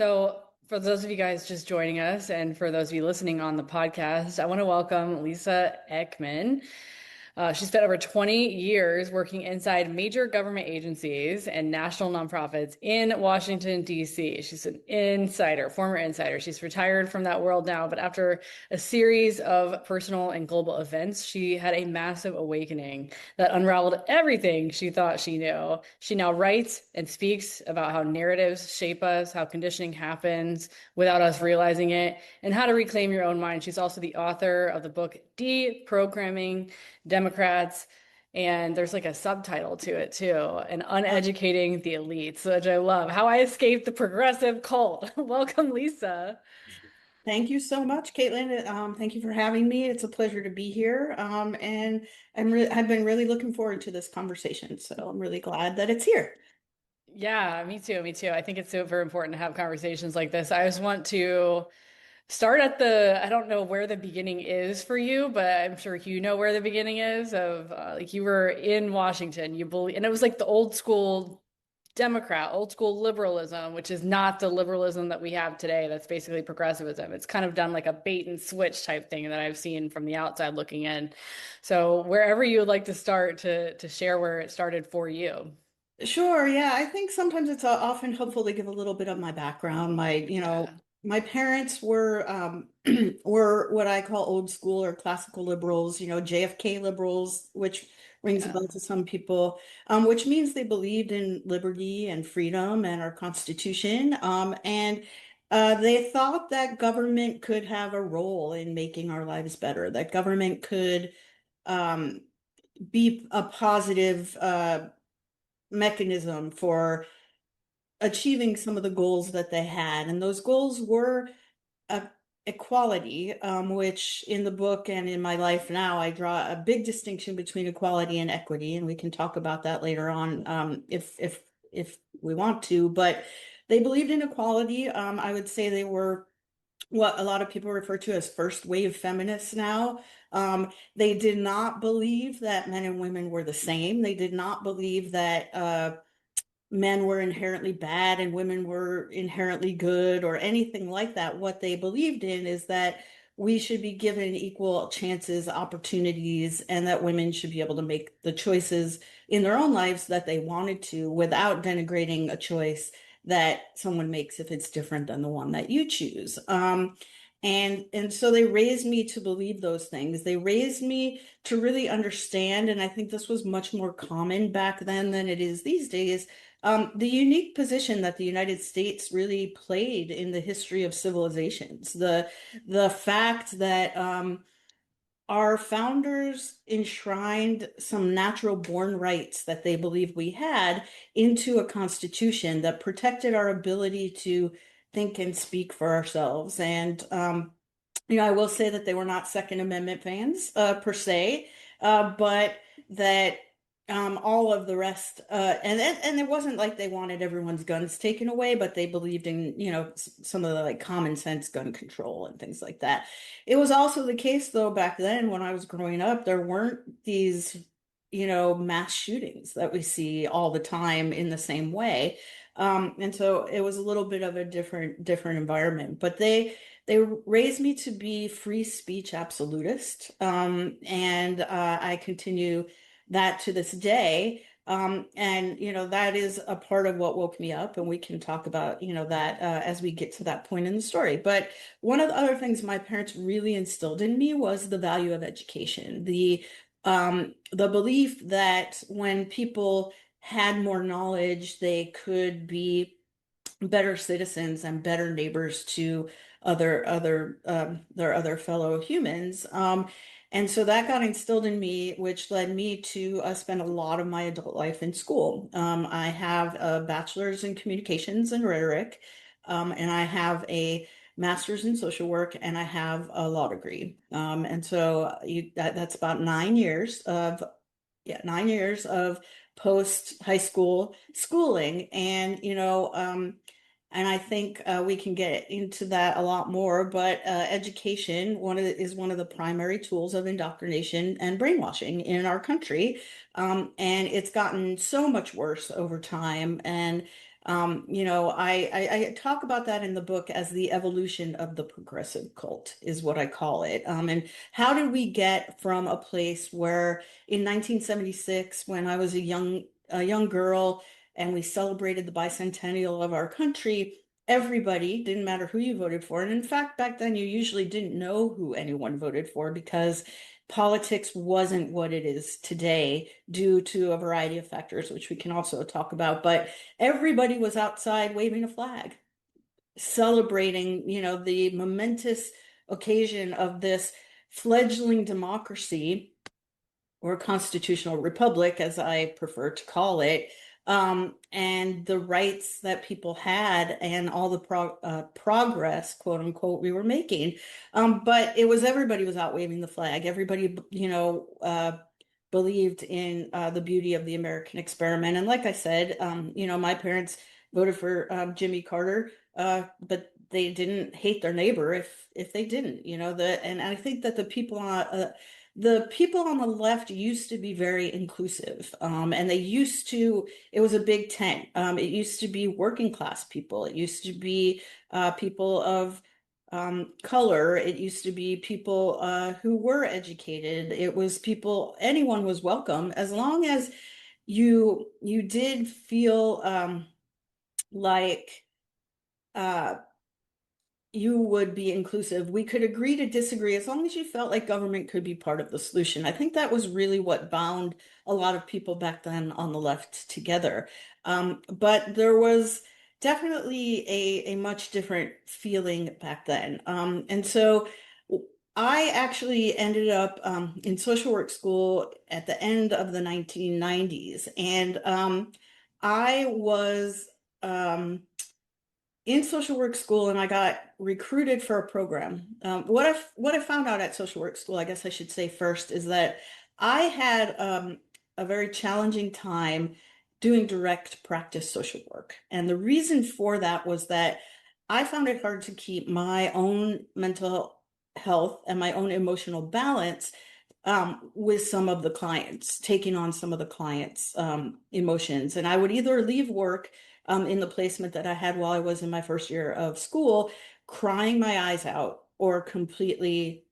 So, for those of you guys just joining us, and for those of you listening on the podcast, I want to welcome Lisa Ekman. She spent over 20 years working inside major government agencies and national nonprofits in Washington, D.C. She's an insider, former insider. She's retired from that world now, but after a series of personal and global events, she had a massive awakening that unraveled everything she thought she knew. She now writes and speaks about how narratives shape us, how conditioning happens without us realizing it, and how to reclaim your own mind. She's also the author of the book Deprogramming Democrats, and there's like a subtitle to it too, and uneducating the elites, which I love. How I escaped the progressive cult. Welcome, Lisa. Thank you so much, Caitlin. Thank you for having me. It's a pleasure to be here. And I've been really looking forward to this conversation. So I'm really glad that it's here. Yeah, me too. Me too. I think it's super important to have conversations like this. I just want to start at I don't know where the beginning is for you, but I'm sure you know where the beginning is of like you were in Washington, you believe, and it was like the old school Democrat, old school liberalism, which is not the liberalism that we have today. That's basically progressivism. It's kind of done like a bait and switch type thing that I've seen from the outside looking in. So wherever you would like to start to share where it started for you. Sure. Yeah. I think sometimes it's often helpful to give a little bit of my background. Yeah. My parents were, were what I call old school or classical liberals, JFK liberals, which rings a Yeah. bell to some people, which means they believed in liberty and freedom and our Constitution. And they thought that government could have a role in making our lives better, that government could um, be a positive mechanism for achieving some of the goals that they had. And those goals were uh, equality, which in the book and in my life now, I draw a big distinction between equality and equity, and we can talk about that later on if we want to. But they believed in equality. I would say they were what a lot of people refer to as first wave feminists now. They did not believe that men and women were the same. They did not believe that men were inherently bad and women were inherently good or anything like that. What they believed in is that we should be given equal chances, opportunities, and that women should be able to make the choices in their own lives that they wanted to without denigrating a choice that someone makes if it's different than the one that you choose. And so they raised me to believe those things. They raised me to really understand, and I think this was much more common back then than it is these days, the unique position that the United States really played in the history of civilizations. The fact that our founders enshrined some natural born rights that they believed we had into a constitution that protected our ability to think and speak for ourselves. And I will say that they were not Second Amendment fans per se, but that all of the rest, and it wasn't like they wanted everyone's guns taken away, but they believed in, some of the like common sense gun control and things like that. It was also the case though back then when I was growing up, there weren't these, mass shootings that we see all the time in the same way. And so it was a little bit of a different environment, but they raised me to be free speech absolutist. And I continue that to this day. And that is a part of what woke me up, and we can talk about, that as we get to that point in the story. But one of the other things my parents really instilled in me was the value of education, the belief that when people had more knowledge, they could be better citizens and better neighbors to their other fellow humans. And so that got instilled in me, which led me to spend a lot of my adult life in school. I have a bachelor's in communications and rhetoric, and I have a master's in social work, and I have a law degree. And so that's about 9 years of yeah, 9 years of post high school schooling. And I think we can get into that a lot more, but education is one of the primary tools of indoctrination and brainwashing in our country. And it's gotten so much worse over time. And I talk about that in the book as the evolution of the progressive cult, is what I call it. And how did we get from a place where in 1976, when I was a young girl, and we celebrated the bicentennial of our country, everybody, didn't matter who you voted for. And in fact, back then you usually didn't know who anyone voted for because politics wasn't what it is today due to a variety of factors, which we can also talk about. But everybody was outside waving a flag, celebrating, the momentous occasion of this fledgling democracy, or constitutional republic, as I prefer to call it, and the rights that people had and all the progress, quote unquote, we were making. But it was everybody was out waving the flag. Everybody, believed in the beauty of the American experiment. And like I said, my parents voted for Jimmy Carter, but they didn't hate their neighbor if they didn't. And I think that the people on the left used to be very inclusive, and it was a big tent. It used to be working class people. It used to be people of color. It used to be people who were educated. It was people, anyone was welcome as long as you did feel like uh, you would be inclusive. We could agree to disagree as long as you felt like government could be part of the solution. I think that was really what bound a lot of people back then on the left together. But there was definitely a much different feeling back then. And so I actually ended up in social work school at the end of the 1990s. And I was. In social work school, and I got recruited for a program. What I found out at social work school, I guess I should say first, is that I had a very challenging time doing direct practice social work. And the reason for that was that I found it hard to keep my own mental health and my own emotional balance with some of the clients, taking on some of the clients' emotions. And I would either leave work in the placement that I had while I was in my first year of school, crying my eyes out, or completely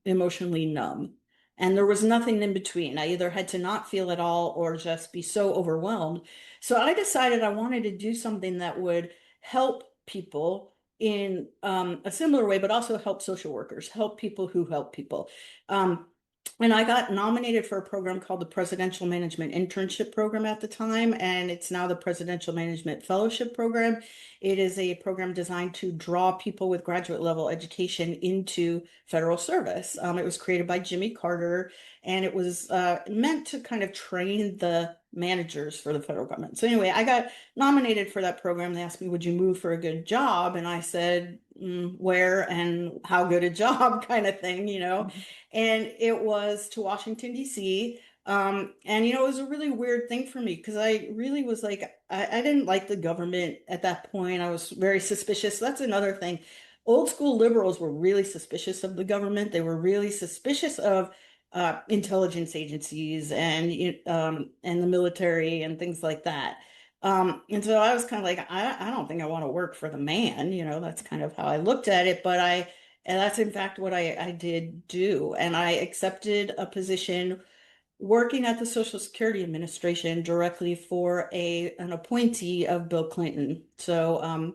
emotionally numb. And there was nothing in between. I either had to not feel at all or just be so overwhelmed. So I decided I wanted to do something that would help people in a similar way, but also help social workers, help people who help people. Um, and I got nominated for a program called the Presidential Management Internship Program at the time, and it's now the Presidential Management Fellowship Program. It is a program designed to draw people with graduate level education into federal service. It was created by Jimmy Carter, and it was meant to kind of train the managers for the federal government. So anyway, I got nominated for that program. They asked me, would you move for a good job? And I said, where and how good a job kind of thing. And it was to Washington, D.C. And it was a really weird thing for me because I really was like, I didn't like the government at that point. I was very suspicious. That's another thing. Old school liberals were really suspicious of the government. They were really suspicious of intelligence agencies and the military and things like that. And so I was kind of like, I don't think I want to work for the man. That's kind of how I looked at it. And that's in fact what I did do. And I accepted a position working at the Social Security Administration directly for an appointee of Bill Clinton. So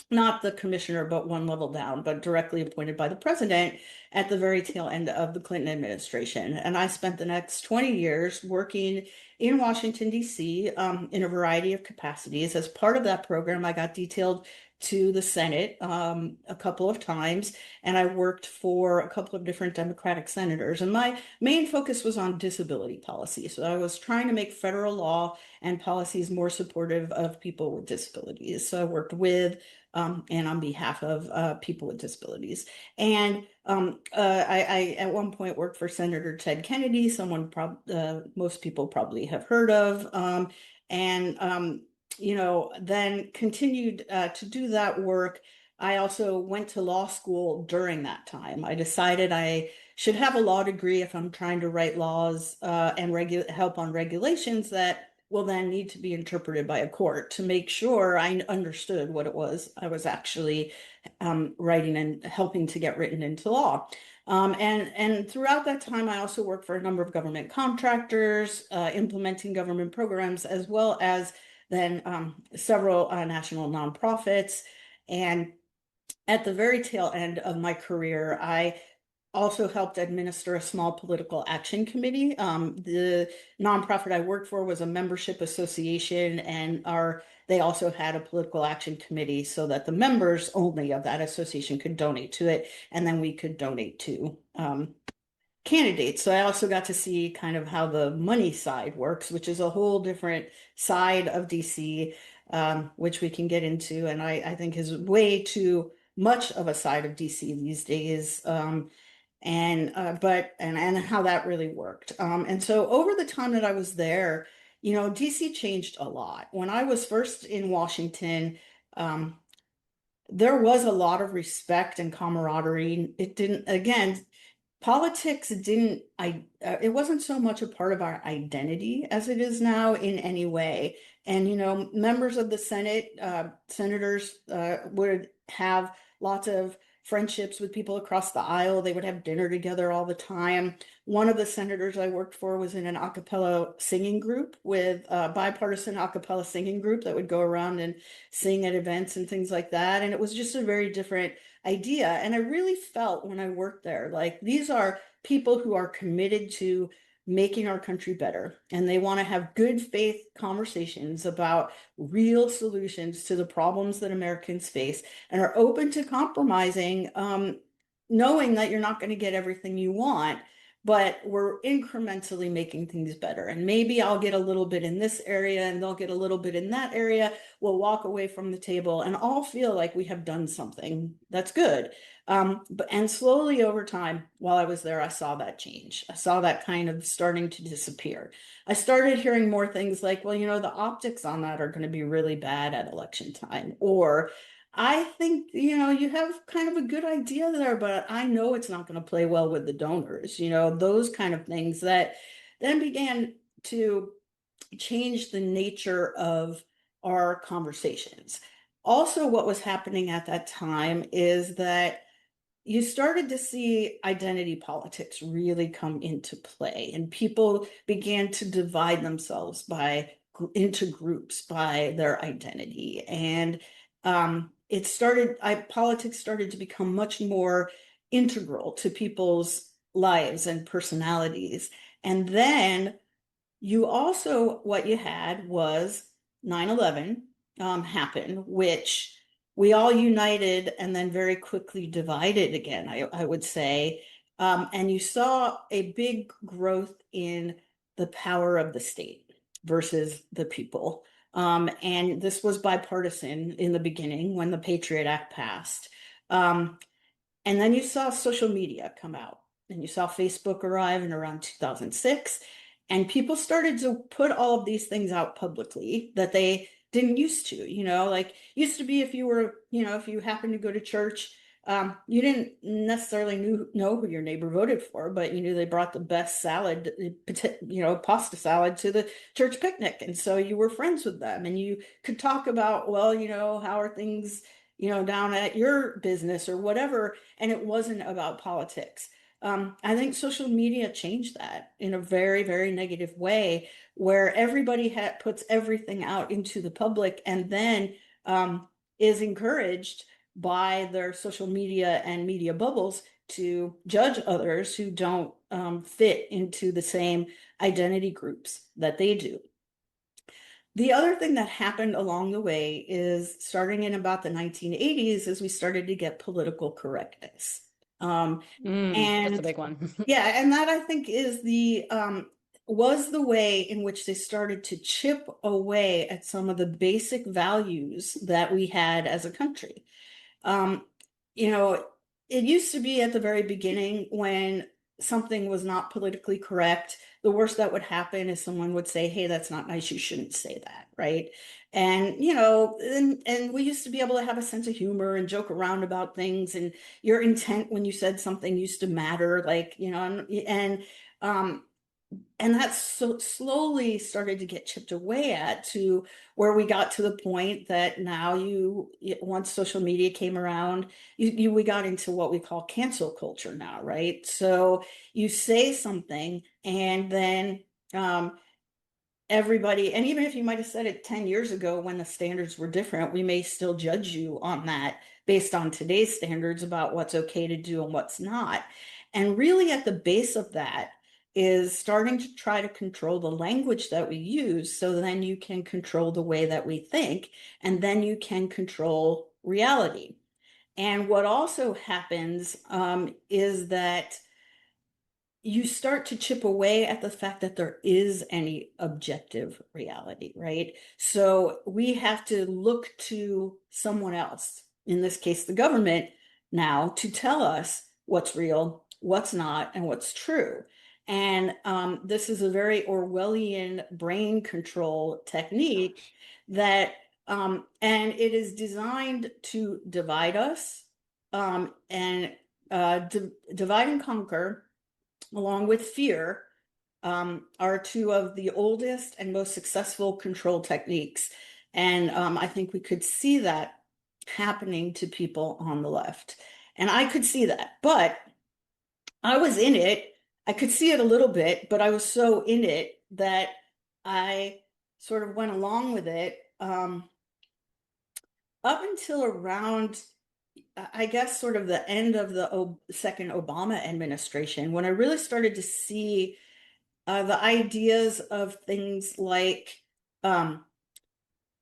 not the commissioner, but one level down, but directly appointed by the president at the very tail end of the Clinton administration. And I spent the next 20 years working in Washington, D.C., in a variety of capacities. As part of that program, I got detailed to the Senate a couple of times, and I worked for a couple of different Democratic senators. And my main focus was on disability policy. So I was trying to make federal law and policies more supportive of people with disabilities. So I worked with and on behalf of people with disabilities. And I at one point worked for Senator Ted Kennedy, someone most people probably have heard of, and then continued to do that work. I also went to law school during that time. I decided I should have a law degree if I'm trying to write laws and help on regulations that will then need to be interpreted by a court to make sure I understood what it was I was actually writing and helping to get written into law. And throughout that time, I also worked for a number of government contractors, implementing government programs, as well as then several national nonprofits. And at the very tail end of my career, I also helped administer a small political action committee. The nonprofit I worked for was a membership association, and they also had a political action committee so that the members only of that association could donate to it, and then we could donate to candidates. So I also got to see kind of how the money side works, which is a whole different side of DC, which we can get into, and I think is way too much of a side of DC these days. And how that really worked. And so over the time that I was there, DC changed a lot. When I was first in Washington, um, there was a lot of respect and camaraderie. It didn't, again, politics didn't, it wasn't so much a part of our identity as it is now in any way. And, members of the Senate, senators, would have lots of friendships with people across the aisle. They would have dinner together all the time. One of the senators I worked for was in an a cappella singing group, with a bipartisan a cappella singing group that would go around and sing at events and things like that. And it was just a very different idea. And I really felt when I worked there, like these are people who are committed to making our country better, and they want to have good faith conversations about real solutions to the problems that Americans face, and are open to compromising, knowing that you're not going to get everything you want, but we're incrementally making things better. And maybe I'll get a little bit in this area and they'll get a little bit in that area. We'll walk away from the table and all feel like we have done something that's good. And slowly over time, while I was there, I saw that change. I saw that kind of starting to disappear. I started hearing more things like, well, the optics on that are going to be really bad at election time. Or I think, you have kind of a good idea there, but I know it's not going to play well with the donors, those kind of things that then began to change the nature of our conversations. Also, what was happening at that time is that you started to see identity politics really come into play, and people began to divide themselves into groups by their identity. And politics started to become much more integral to people's lives and personalities. And then what you had was 9/11 happen, which we all united and then very quickly divided again, I would say. And you saw a big growth in the power of the state versus the people. And this was bipartisan in the beginning when the Patriot Act passed. Um, and then you saw social media come out, and you saw Facebook arrive in around 2006. And people started to put all of these things out publicly that they didn't used to, like used to be, if you were, if you happened to go to church, you didn't necessarily know who your neighbor voted for, but you knew they brought the best salad, pasta salad to the church picnic. And so you were friends with them, and you could talk about, well, how are things, down at your business or whatever. And it wasn't about politics. I think social media changed that in a very, very negative way, where everybody puts everything out into the public, and then is encouraged by their social media and media bubbles to judge others who don't fit into the same identity groups that they do. The other thing that happened along the way is, starting in about the 1980s, is we started to get political correctness. That's a And big one. yeah, and that I think was the way in which they started to chip away at some of the basic values that we had as a country. Um, you know, it used to be at the very beginning, when something was not politically correct, the worst that would happen is someone would say, "Hey, that's not nice. You shouldn't say that," right? And and we used to be able to have a sense of humor and joke around about things, and your intent when you said something used to matter, like, and um and that's so slowly started to get chipped away at, to where we got to the point that now once social media came around, we got into what we call cancel culture now, right? So you say something, and then everybody, and even if you might have said it 10 years ago when the standards were different, we may still judge you on that based on today's standards about what's okay to do and what's not. And really, at the base of that is starting to try to control the language that we use, so then you can control the way that we think, and then you can control reality. And what also happens is that you start to chip away at the fact that there is any objective reality, right? So we have to look to someone else, in this case, the government, now to tell us what's real, what's not, and what's true. And this is a very Orwellian brain control technique that, and it is designed to divide us, and divide and conquer, along with fear, are two of the oldest and most successful control techniques. And I think we could see that happening to people on the left. And I could see that, but I was in it. I could see it a little bit, but I was so in it that I sort of went along with it, up until around, I guess, sort of the end of the second Obama administration, when I really started to see the ideas of things like um,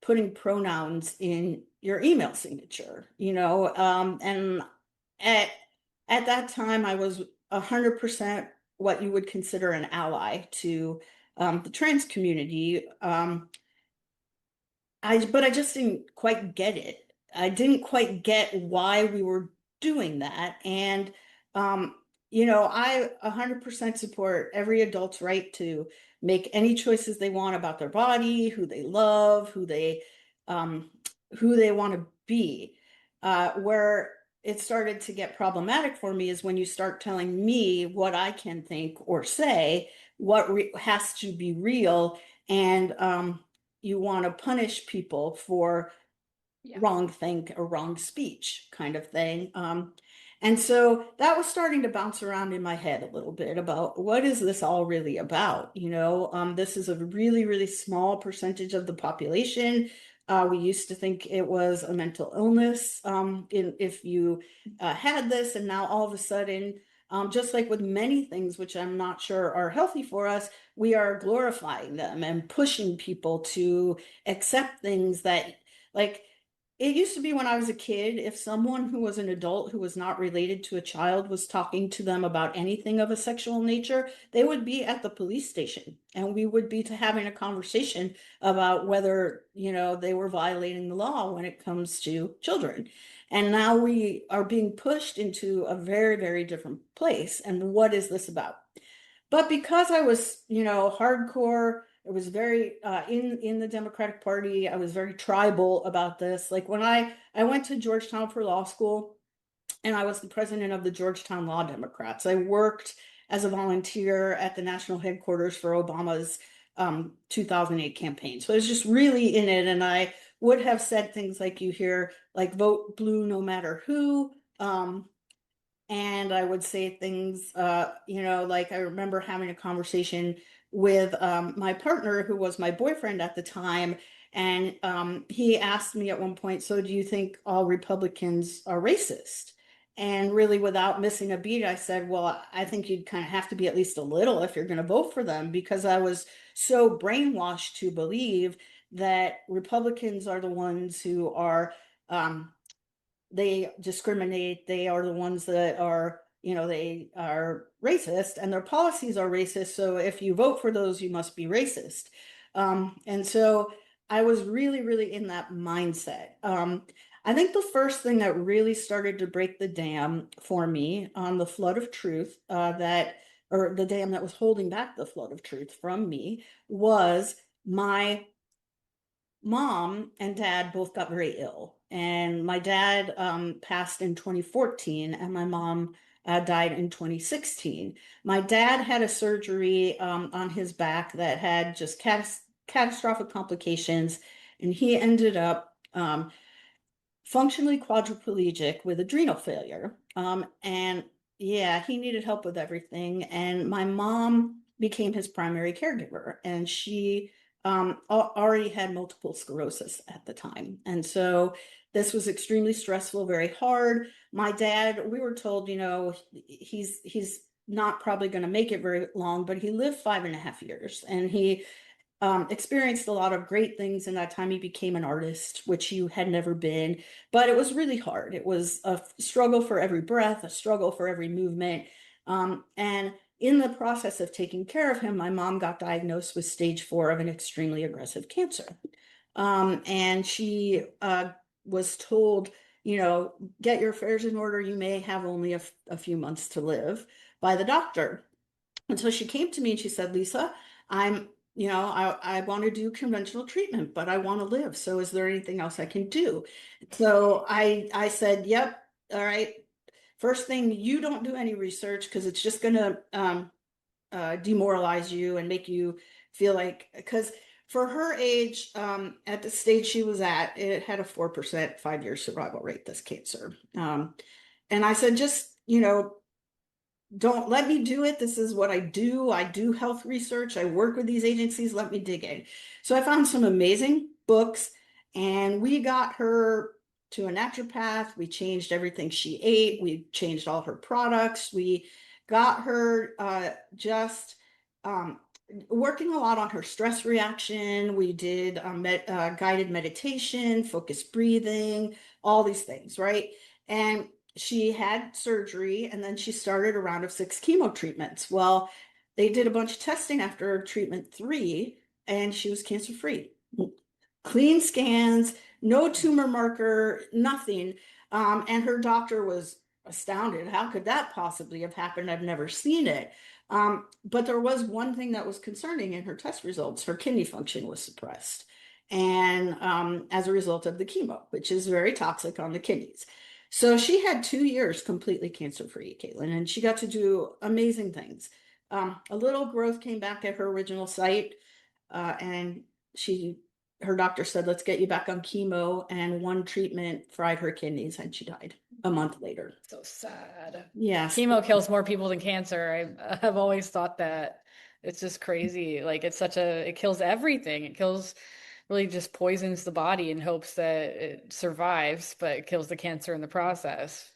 putting pronouns in your email signature, and at at that time I was 100% what you would consider an ally to the trans community. But I just didn't quite get it. I didn't quite get why we were doing that. And um, I 100% support every adult's right to make any choices they want about their body, who they love, um, who they want to be. Where it started to get problematic for me is when you start telling me what I can think or say, what has to be real, and you want to punish people for Yeah. wrong think or wrong speech kind of thing. And so that was starting to bounce around in my head a little bit about what is this all really about? This is a really, really small percentage of the population. We used to think it was a mental illness, if you had this, and now all of a sudden, just like with many things which I'm not sure are healthy for us, we are glorifying them and pushing people to accept things that, like, it used to be when I was a kid, if someone who was an adult who was not related to a child was talking to them about anything of a sexual nature, they would be at the police station, and we would be having a conversation about whether, they were violating the law when it comes to children. And now we are being pushed into a very, very different place. And what is this about? But because I was, hardcore, I was very in the Democratic Party. I was very tribal about this. Like when I went to Georgetown for law school, and I was the president of the Georgetown Law Democrats. I worked as a volunteer at the national headquarters for Obama's 2008 campaign. So I was just really in it, and I would have said things like you hear, like vote blue no matter who. And I would say things, like I remember having a conversation with my partner, who was my boyfriend at the time. And he asked me at one point, so do you think all Republicans are racist? And really, without missing a beat, I said, well, I think you'd kind of have to be at least a little if you're going to vote for them, because I was so brainwashed to believe that Republicans are the ones who are um, they discriminate. They are the ones that are, they are racist, and their policies are racist. So if you vote for those, you must be racist. And so I was really, really in that mindset. I think the first thing that really started to break the dam for me on the flood of truth, or the dam that was holding back the flood of truth from me, was my mom and dad both got very ill. And my dad passed in 2014, and my mom died in 2016. My dad had a surgery on his back that had just catastrophic complications, and he ended up functionally quadriplegic with adrenal failure. And yeah, he needed help with everything. And my mom became his primary caregiver, and she already had multiple sclerosis at the time. And so this was extremely stressful, very hard. My dad, we were told, he's not probably going to make it very long, but he lived 5.5 years, and he experienced a lot of great things in that time. He became an artist, which you had never been, but it was really hard. It was a struggle for every breath, a struggle for every movement. And in the process of taking care of him, my mom got diagnosed with stage 4 of an extremely aggressive cancer. And she was told, get your affairs in order. You may have only a few months to live, by the doctor. And so she came to me and she said, Lisa, I'm, I want to do conventional treatment, but I want to live. So is there anything else I can do? So I said, yep. All right. First thing, you don't do any research because it's just going to demoralize you and make you feel like, because for her age, at the stage she was at, it had a 4% 5-year survival rate, this cancer. And I said, just, don't let me do it. This is what I do. I do health research. I work with these agencies. Let me dig in. So I found some amazing books, and we got her to a naturopath. We changed everything she ate. We changed all her products. We got her just working a lot on her stress reaction. We did guided meditation, focused breathing, all these things, right? And she had surgery, and then she started a round of 6 chemo treatments. Well, they did a bunch of testing after treatment 3, and she was cancer free. Clean scans, no tumor marker, nothing. And her doctor was astounded. How could that possibly have happened? I've never seen it. But there was one thing that was concerning in her test results. Her kidney function was suppressed. And as a result of the chemo, which is very toxic on the kidneys. So she had 2 years completely cancer-free, Caitlin, and she got to do amazing things. A little growth came back at her original site, and her doctor said, let's get you back on chemo, and one treatment fried her kidneys, and she died a month later. So sad. Yes. Chemo kills more people than cancer. I've always thought that. It's just crazy. Like it kills everything. It kills, really just poisons the body in hopes that it survives, but it kills the cancer in the process.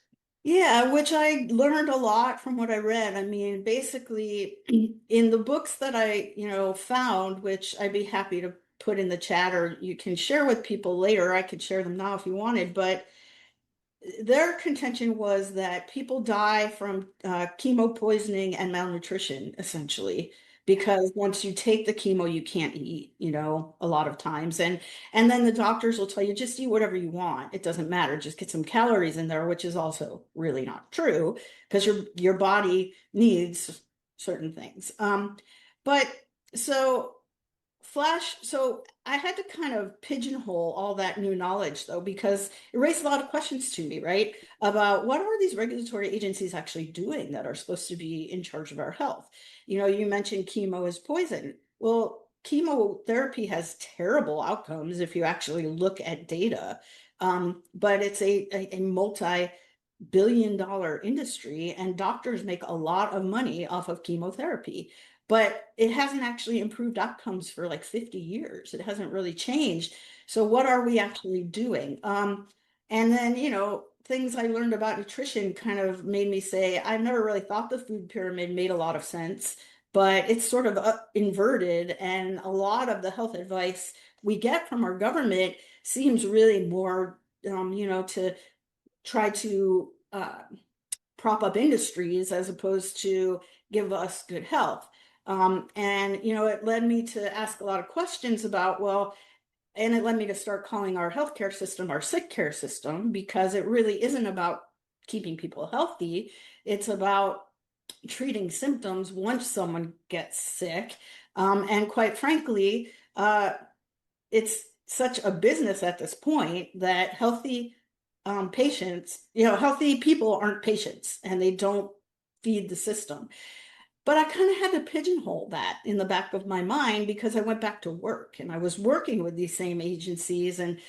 Yeah, which I learned a lot from what I read. I mean, basically, in the books that I, found, which I'd be happy to put in the chat or you can share with people later. I could share them now if you wanted, but their contention was that people die from chemo poisoning and malnutrition, essentially, because once you take the chemo, you can't eat, a lot of times. And then the doctors will tell you, just eat whatever you want. It doesn't matter. Just get some calories in there, which is also really not true because your body needs certain things. But so so I had to kind of pigeonhole all that new knowledge though, because it raised a lot of questions to me, right? About what are these regulatory agencies actually doing that are supposed to be in charge of our health? You mentioned chemo is poison. Well, chemotherapy has terrible outcomes if you actually look at data. But it's a multi-billion-dollar industry, and doctors make a lot of money off of chemotherapy, but it hasn't actually improved outcomes for like 50 years. It hasn't really changed. So what are we actually doing? And then, things I learned about nutrition kind of made me say, I've never really thought the food pyramid made a lot of sense, but it's sort of inverted. And a lot of the health advice we get from our government seems really more, to try to prop up industries as opposed to give us good health. And, it led me to ask a lot of questions about, well, and it led me to start calling our healthcare system our sick care system, because it really isn't about keeping people healthy. It's about treating symptoms once someone gets sick. And quite frankly, it's such a business at this point that healthy patients, healthy people aren't patients, and they don't feed the system. But I kind of had to pigeonhole that in the back of my mind because I went back to work and I was working with these same agencies and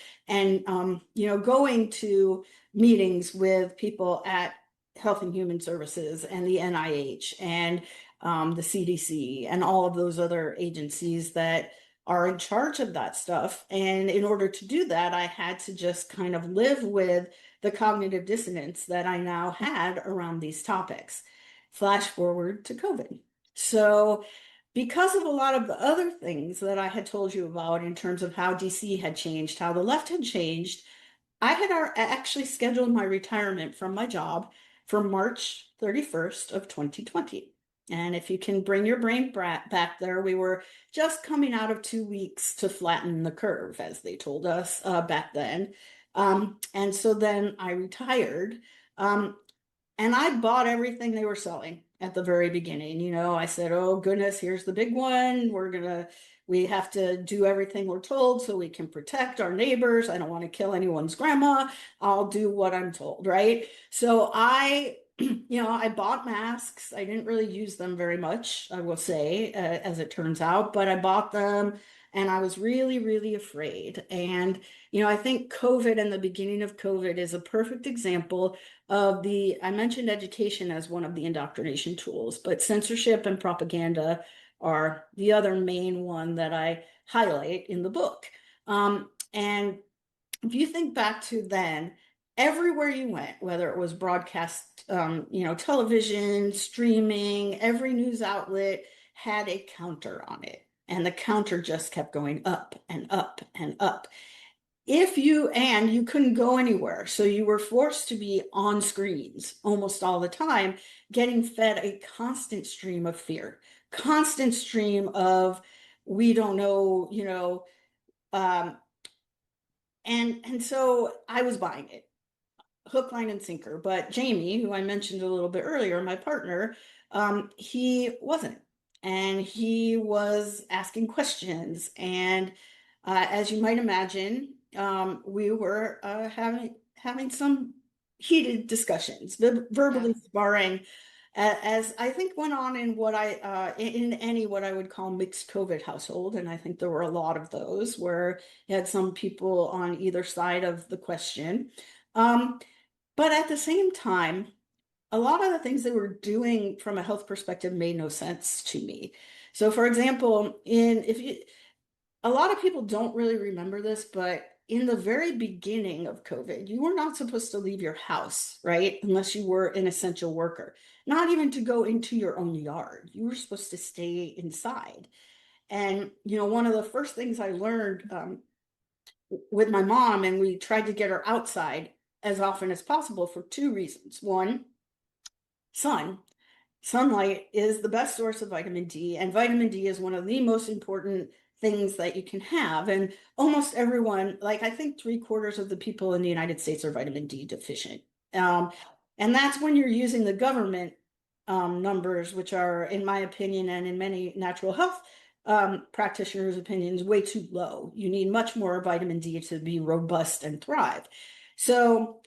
going to meetings with people at Health and Human Services and the NIH and the CDC and all of those other agencies that are in charge of that stuff. And in order to do that, I had to just kind of live with the cognitive dissonance that I now had around these topics. Flash forward to COVID. So, because of a lot of the other things that I had told you about in terms of how DC had changed, how the left had changed, I had actually scheduled my retirement from my job for March 31st of 2020. And if you can bring your brain back there, we were just coming out of 2 weeks to flatten the curve, as they told us back then. And so then I retired. Um, and I bought everything they were selling at the very beginning. I said, oh goodness, here's the big one. We have to do everything we're told so we can protect our neighbors. I don't want to kill anyone's grandma. I'll do what I'm told, right? So I bought masks. I didn't really use them very much, I will say, as it turns out, but I bought them and I was really, really afraid. And, I think COVID and the beginning of COVID is a perfect example of I mentioned education as one of the indoctrination tools, but censorship and propaganda are the other main one that I highlight in the book. And if you think back to then, everywhere you went, whether it was broadcast, television, streaming, every news outlet had a counter on it. And the counter just kept going up and up and up. You couldn't go anywhere. So you were forced to be on screens almost all the time, getting fed a constant stream of fear, constant stream of, we don't know, um, and so I was buying it hook, line, and sinker. But Jamie, who I mentioned a little bit earlier, my partner, he wasn't. And he was asking questions. And as you might imagine, we were having some heated discussions, verbally Yeah. sparring, as I think went on in in any what I would call mixed COVID household. And I think there were a lot of those where you had some people on either side of the question. Um, but at the same time, a lot of the things they were doing from a health perspective made no sense to me. So, for example, a lot of people don't really remember this, but in the very beginning of COVID, you were not supposed to leave your house, right? Unless you were an essential worker, not even to go into your own yard. You were supposed to stay inside. And, one of the first things I learned with my mom, and we tried to get her outside as often as possible for two reasons. One, sun. Sunlight is the best source of vitamin D, and vitamin D is one of the most important things that you can have. And almost everyone, like I think 3/4 of the people in the United States are vitamin D deficient. Um, and that's when you're using the government numbers, which are, in my opinion, and in many natural health practitioners' opinions, way too low. You need much more vitamin D to be robust and thrive. So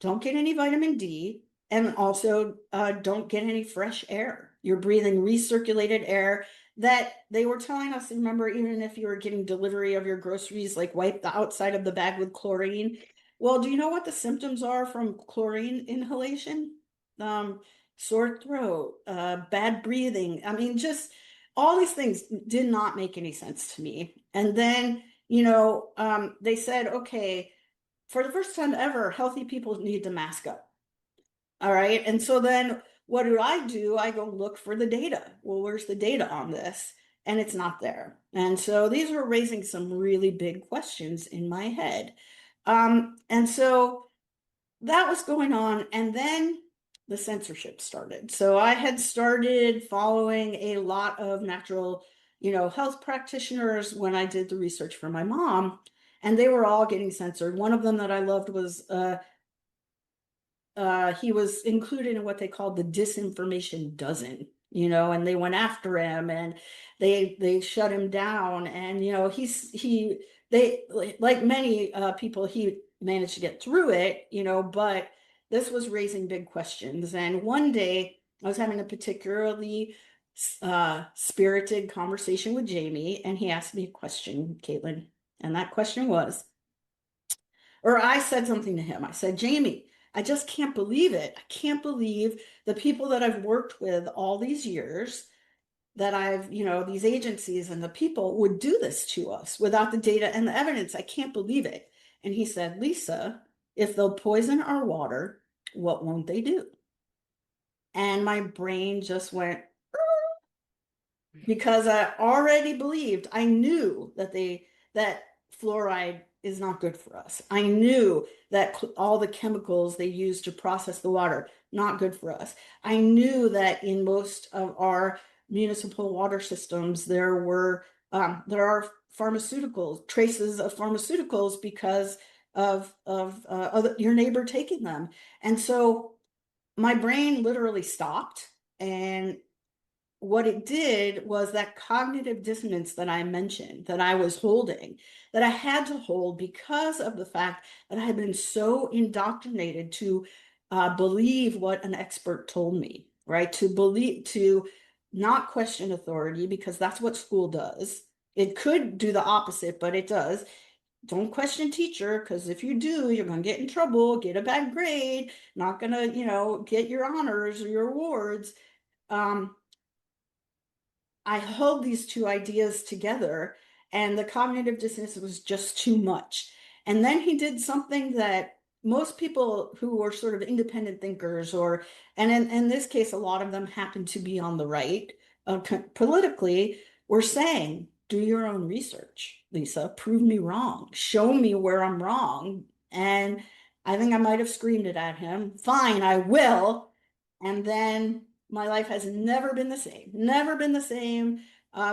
don't get any vitamin D, and also don't get any fresh air. You're breathing recirculated air that they were telling us. Remember, even if you were getting delivery of your groceries, like wipe the outside of the bag with chlorine. Well, do you know what the symptoms are from chlorine inhalation? Um, Sore throat, bad breathing. I mean, just all these things did not make any sense to me. And then, they said, okay, for the first time ever, healthy people need to mask up. All right. And so then what do? I go look for the data. Well, where's the data on this? And it's not there. And so these were raising some really big questions in my head. And so that was going on. And then the censorship started. So I had started following a lot of natural, health practitioners when I did the research for my mom, and they were all getting censored. One of them that I loved was he was included in what they called the disinformation dozen, and they went after him and they shut him down. And they, like many people, he managed to get through it, but this was raising big questions. And one day I was having a particularly spirited conversation with Jamie, and he asked me a question, Caitlin. And that question was, or I said something to him. I said, Jamie, I just can't believe it. I can't believe the people that I've worked with all these years, that I've, these agencies and the people would do this to us without the data and the evidence. I can't believe it. And he said, Lisa, if they'll poison our water, what won't they do? And my brain just went, because I already believed, I knew that fluoride is not good for us. I knew that all the chemicals they use to process the water, not good for us. I knew that in most of our municipal water systems there are pharmaceuticals, traces of pharmaceuticals because of your neighbor taking them. And so my brain literally stopped, and what it did was that cognitive dissonance that I mentioned, that I was holding, that I had to hold because of the fact that I had been so indoctrinated to believe what an expert told me, right? To believe, to not question authority, because that's what school does. It could do the opposite, but it does. Don't question teacher, because if you do, you're going to get in trouble, get a bad grade, not going to, get your honors or your awards. Um, I held these two ideas together, and the cognitive dissonance was just too much. And then he did something that most people who were sort of independent thinkers, and in this case, a lot of them happen to be on the right, politically, were saying, do your own research, Lisa, prove me wrong, show me where I'm wrong. And I think I might have screamed it at him. Fine, I will. And then my life has never been the same, never been the same,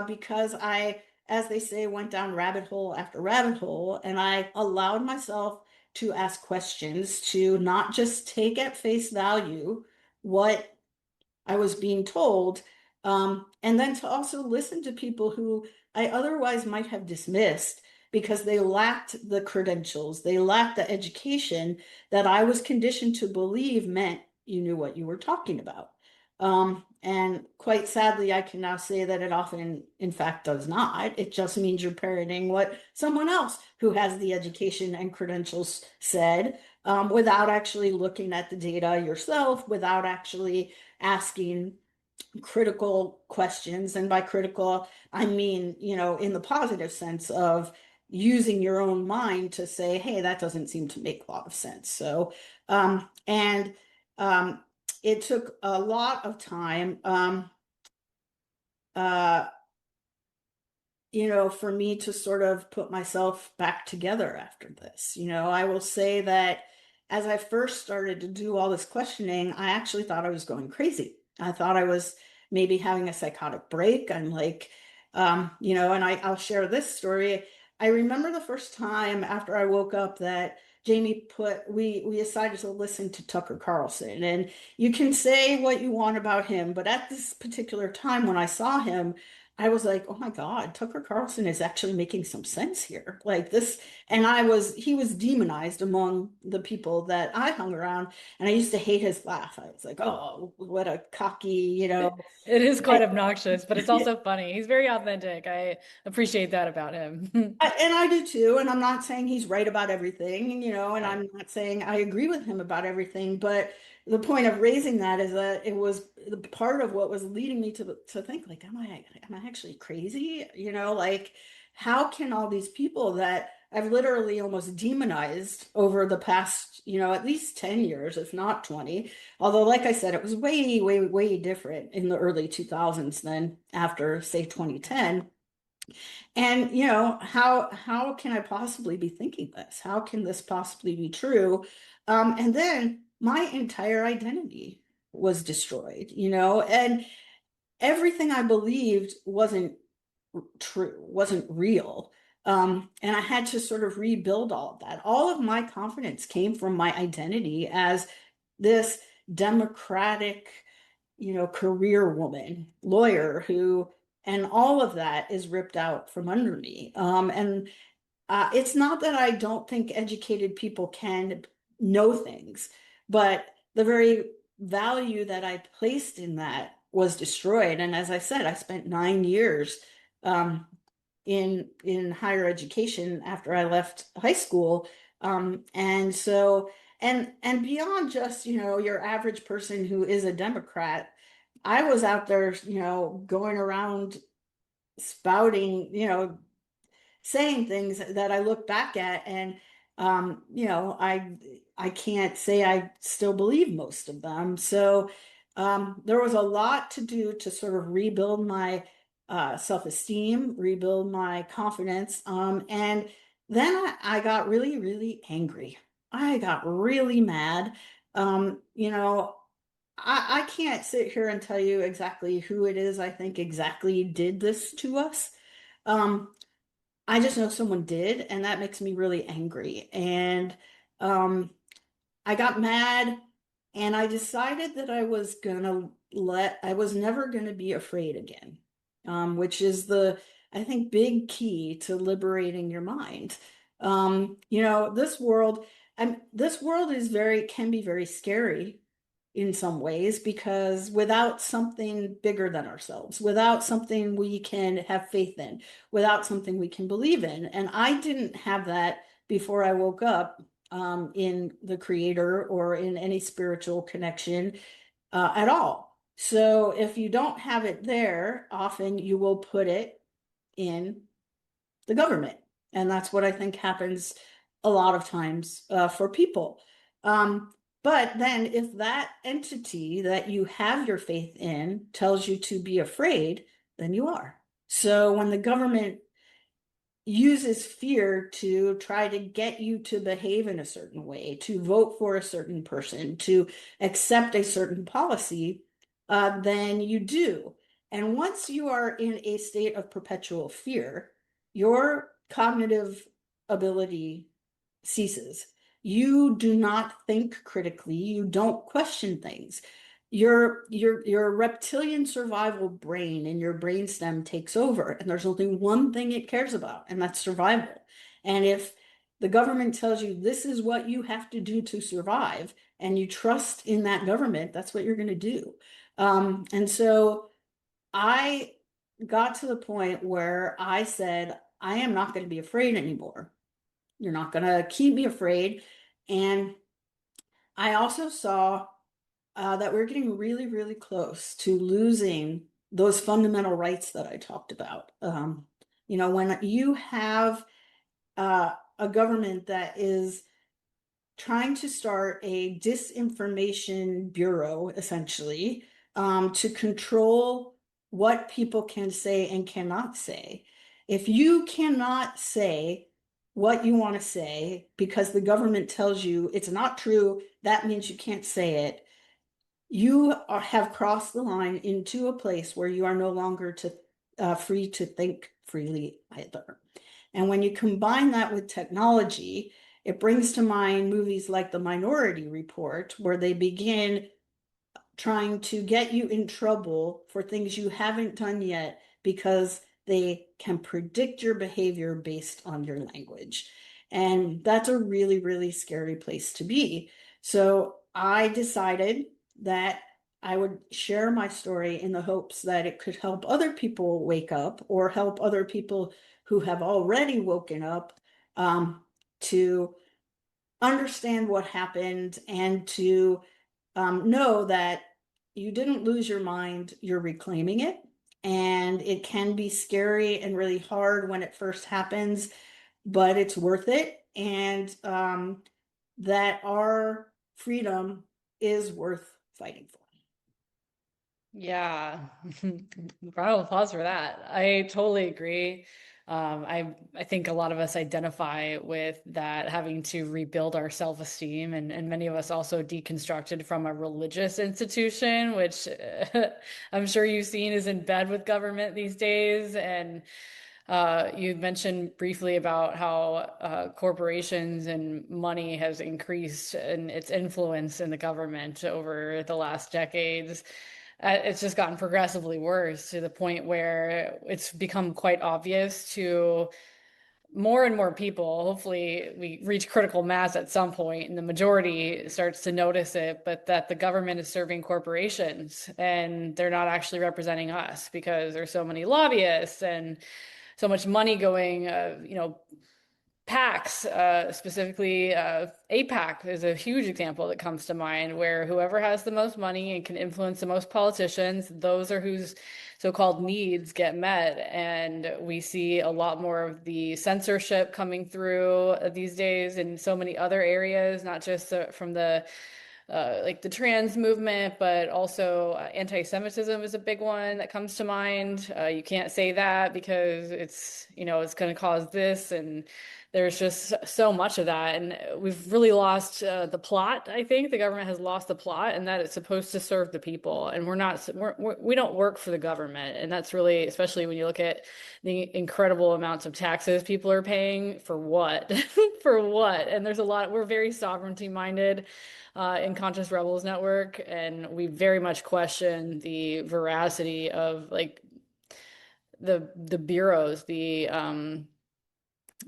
because I, as they say, went down rabbit hole after rabbit hole, and I allowed myself to ask questions, to not just take at face value what I was being told, and then to also listen to people who I otherwise might have dismissed because they lacked the credentials, they lacked the education that I was conditioned to believe meant you knew what you were talking about. And quite sadly, I can now say that it often, in fact, does not. It just means you're parroting what someone else who has the education and credentials said, without actually looking at the data yourself, without actually asking critical questions. And by critical, I mean, in the positive sense of using your own mind to say, hey, that doesn't seem to make a lot of sense. So, and it took a lot of time, uh, for me to sort of put myself back together after this. I will say that as I first started to do all this questioning, I actually thought I was going crazy. I thought I was maybe having a psychotic break. I'm like, and I'll share this story. I remember the first time after I woke up that Jamie we decided to listen to Tucker Carlson. And you can say what you want about him, but at this particular time when I saw him, I was like, oh my God, Tucker Carlson is actually making some sense here. Like this, and he was demonized among the people that I hung around, and I used to hate his laugh. I was like, oh, what a cocky, It is I, quite obnoxious, but it's also funny. He's very authentic. I appreciate that about him. and I do too. And I'm not saying he's right about everything, and Right. I'm not saying I agree with him about everything. But the point of raising that is that it was the part of what was leading me to think like, am I actually crazy? Like how can all these people that I've literally almost demonized over the past, at least 10 years, if not 20. Although, like I said, it was way, way, way different in the early 2000s than after, say, 2010. And how can I possibly be thinking this? How can this possibly be true? And then my entire identity was destroyed, and everything I believed wasn't true, wasn't real. And I had to sort of rebuild all of that. All of my confidence came from my identity as this democratic, career woman, lawyer who, and all of that is ripped out from under me. And it's not that I don't think educated people can know things, but the very value that I placed in that was destroyed. And as I said, I spent 9 years um, in higher education after I left high school. And so and beyond just, your average person who is a Democrat, I was out there, going around spouting, saying things that I look back at, and I can't say I still believe most of them. So there was a lot to do to sort of rebuild my self-esteem, rebuild my confidence, and then I got really, really angry. I got really mad. I can't sit here and tell you exactly who it is I think exactly did this to us. Um, I just know someone did, and that makes me really angry. And um, I got mad, and I decided that I was never gonna be afraid again, which is I think, big key to liberating your mind. This world can be very scary in some ways, because without something bigger than ourselves, without something we can have faith in, without something we can believe in. And I didn't have that before I woke up, in the creator or in any spiritual connection at all. So if you don't have it there, often you will put it in the government. And that's what I think happens a lot of times for people. Um, but then if that entity that you have your faith in tells you to be afraid, then you are. So when the government uses fear to try to get you to behave in a certain way, to vote for a certain person, to accept a certain policy, then you do. And once you are in a state of perpetual fear, your cognitive ability ceases. You do not think critically, you don't question things. Your reptilian survival brain and your brainstem takes over, and there's only one thing it cares about, and that's survival. And if the government tells you this is what you have to do to survive, and you trust in that government, that's what you're going to do. And so I got to the point where I said, I am not going to be afraid anymore. You're not going to keep me afraid. And I also saw that we're getting really, really close to losing those fundamental rights that I talked about. When you have a government that is trying to start a disinformation bureau, essentially, to control what people can say and cannot say. If you cannot say what you want to say because the government tells you it's not true, that means you can't say it. Have crossed the line into a place where you are no longer free to think freely either. And when you combine that with technology, it brings to mind movies like The Minority Report, where they begin trying to get you in trouble for things you haven't done yet because they can predict your behavior based on your language. And that's a really, really scary place to be. So I decided that I would share my story in the hopes that it could help other people wake up, or help other people who have already woken up, to understand what happened, and to know that you didn't lose your mind, you're reclaiming it. And it can be scary and really hard when it first happens, but it's worth it. And that our freedom is worth fighting for. Yeah, round of applause for that. I totally agree. I think a lot of us identify with that, having to rebuild our self-esteem, and many of us also deconstructed from a religious institution, which I'm sure you've seen is in bed with government these days. And you mentioned briefly about how corporations and money has increased in its influence in the government over the last decades. It's just gotten progressively worse, to the point where it's become quite obvious to more and more people, hopefully we reach critical mass at some point and the majority starts to notice it, but that the government is serving corporations and they're not actually representing us because there's so many lobbyists and so much money going, PACs, specifically APAC is a huge example that comes to mind where whoever has the most money and can influence the most politicians, those are whose so-called needs get met. And we see a lot more of the censorship coming through these days in so many other areas, not just from the like the trans movement, but also anti-Semitism is a big one that comes to mind. You can't say that because it's going to cause this, and there's just so much of that. And we've really lost the plot. I think the government has lost the plot, and that it's supposed to serve the people, and we don't work for the government, and that's really, especially when you look at the incredible amounts of taxes people are paying for what, for what? And there's a lot. We're very sovereignty minded in Conscious Rebels Network, and we very much question the veracity of like the bureaus, the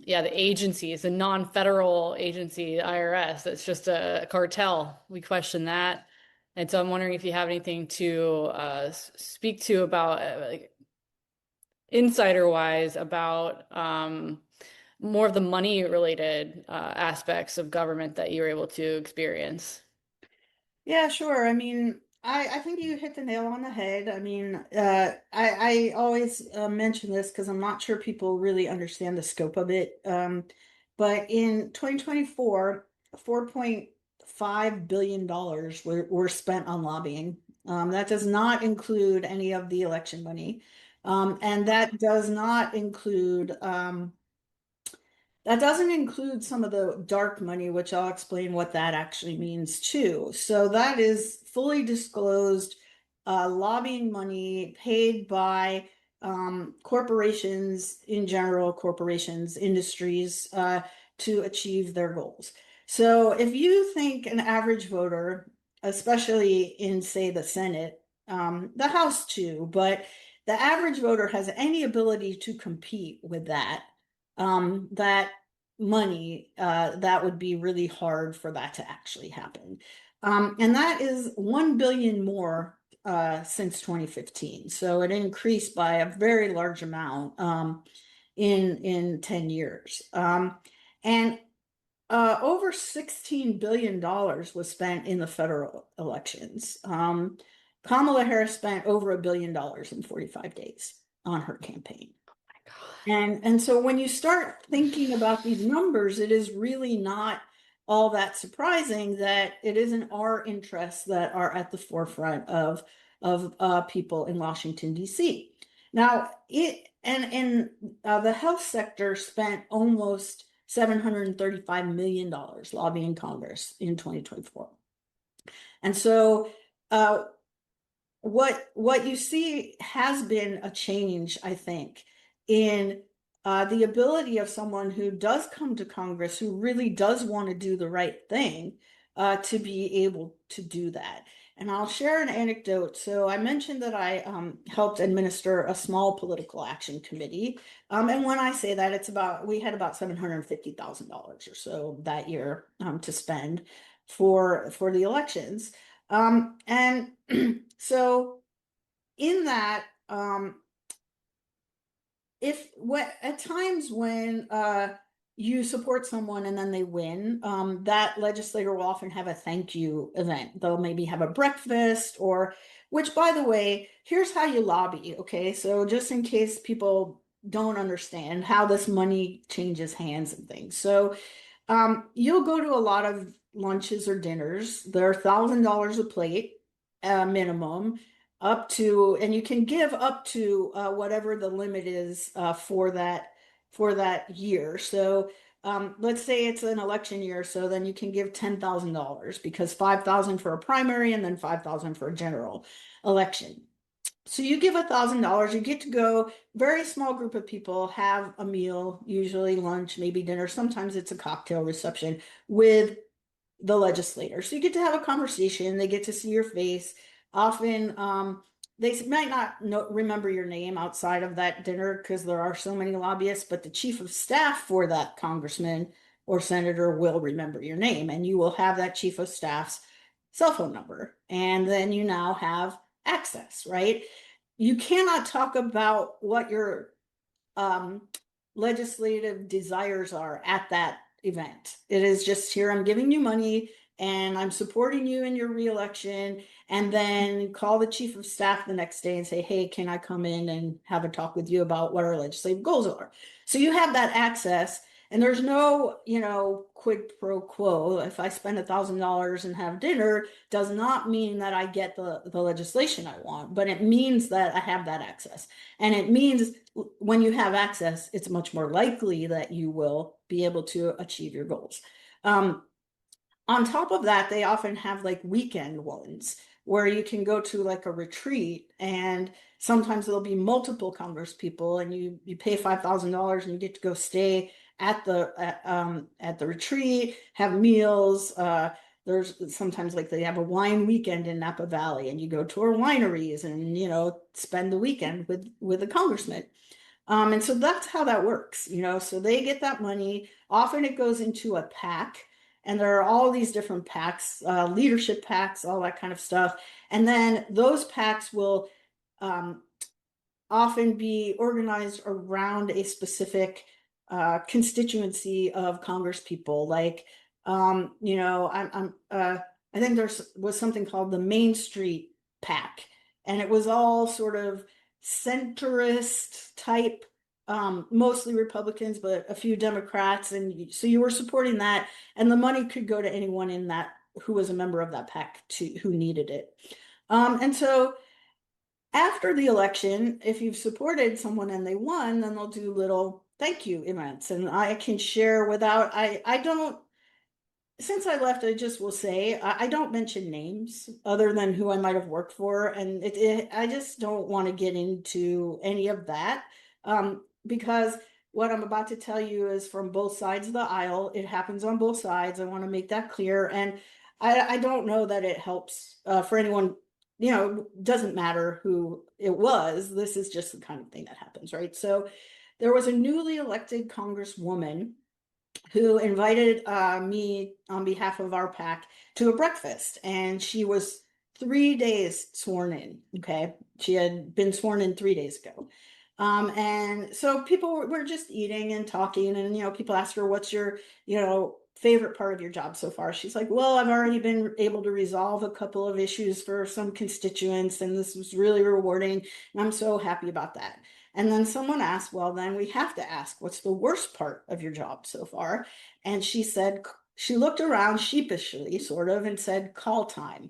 agencies, the non-federal agency, the IRS. That's just a cartel. We question that, and so I'm wondering if you have anything to speak to about like insider wise about more of the money related aspects of government that you were able to experience. Yeah, sure. I mean, I think you hit the nail on the head. I mean, I always mention this because I'm not sure people really understand the scope of it. But in 2024, $4.5 billion were spent on lobbying. That does not include any of the election money. And that doesn't include some of the dark money, which I'll explain what that actually means too. So that is fully disclosed lobbying money paid by corporations in general, corporations, industries to achieve their goals. So if you think an average voter, especially in, say, the Senate, the House too, but the average voter has any ability to compete with that money, that would be really hard for that to actually happen. And that is 1 billion more since 2015. So it increased by a very large amount in 10 years. And over $16 billion was spent in the federal elections. Kamala Harris spent over $1 billion in 45 days on her campaign. And so when you start thinking about these numbers, it is really not all that surprising that it isn't our interests that are at the forefront of people in Washington, D.C. Now, the health sector spent almost $735 million lobbying Congress in 2024. And so what you see has been a change, I think, in the ability of someone who does come to Congress, who really does want to do the right thing, to be able to do that. And I'll share an anecdote. So I mentioned that I helped administer a small political action committee. And when I say that, we had about $750,000 or so that year to spend for the elections. And so in that, at times when you support someone and then they win, that legislator will often have a thank you event. They'll maybe have a breakfast, which, by the way, here's how you lobby. Okay, so just in case people don't understand how this money changes hands and things. So you'll go to a lot of lunches or dinners. They're $1,000 a plate, minimum, and you can give up to whatever the limit is for that year. So let's say it's an election year, so then you can give $10,000 because $5,000 for a primary and then $5,000 for a general election. So you give $1,000, you get to go, very small group of people, have a meal, usually lunch, maybe dinner. Sometimes it's a cocktail reception with the legislator. So you get to have a conversation. They get to see your face. Often they might not remember your name outside of that dinner because there are so many lobbyists, but the chief of staff for that congressman or senator will remember your name, and you will have that chief of staff's cell phone number. And then you now have access, right? You cannot talk about what your um, legislative desires are at that event. It is just here, I'm giving you money and I'm supporting you in your reelection. And then call the chief of staff the next day and say, hey, can I come in and have a talk with you about what our legislative goals are? So you have that access. And there's no, quid pro quo. If I spend $1,000 and have dinner, does not mean that I get the legislation I want, but it means that I have that access. And it means when you have access, it's much more likely that you will be able to achieve your goals. On top of that, they often have like weekend ones where you can go to like a retreat, and sometimes there'll be multiple Congress people, and you pay $5,000 and you get to go stay at the retreat, have meals. There's sometimes like they have a wine weekend in Napa Valley, and you go tour wineries and spend the weekend with the congressman. And so that's how that works, so they get that money. Often it goes into a PAC, and there are all these different PACs, leadership PACs, all that kind of stuff. And then those PACs will um, often be organized around a specific constituency of Congress people. Like, I think was something called the Main Street PAC, and it was all sort of centrist type, mostly Republicans, but a few Democrats. And so you were supporting that, and the money could go to anyone in that who was a member of that PAC who needed it. And so after the election, if you've supported someone and they won, then they'll do little thank you events. And I can share without, I don't, since I left, I just will say I don't mention names other than who I might have worked for, and I just don't want to get into any of that, because what I'm about to tell you is from both sides of the aisle. It happens on both sides. I want to make that clear, and I don't know that it helps for anyone. Doesn't matter who it was. This is just the kind of thing that happens, right? So there was a newly elected congresswoman who invited me on behalf of our PAC to a breakfast. And she was 3 days sworn in. Okay. She had been sworn in 3 days ago. And so people were just eating and talking, and, people asked her, what's your, favorite part of your job so far? She's like, well, I've already been able to resolve a couple of issues for some constituents, and this was really rewarding. And I'm so happy about that. And then someone asked, well, then we have to ask, what's the worst part of your job so far? And she said, she looked around sheepishly, sort of, and said, call time.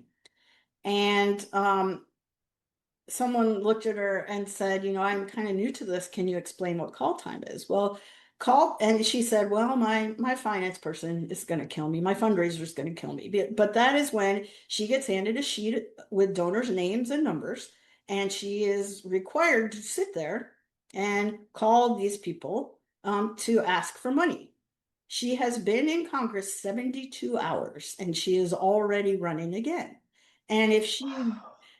And someone looked at her and said, I'm kind of new to this. Can you explain what call time is? Well, and she said, well, my finance person is going to kill me. My fundraiser is going to kill me. But that is when she gets handed a sheet with donors' names and numbers, and she is required to sit there and call these people to ask for money. She has been in Congress 72 hours, and she is already running again. And if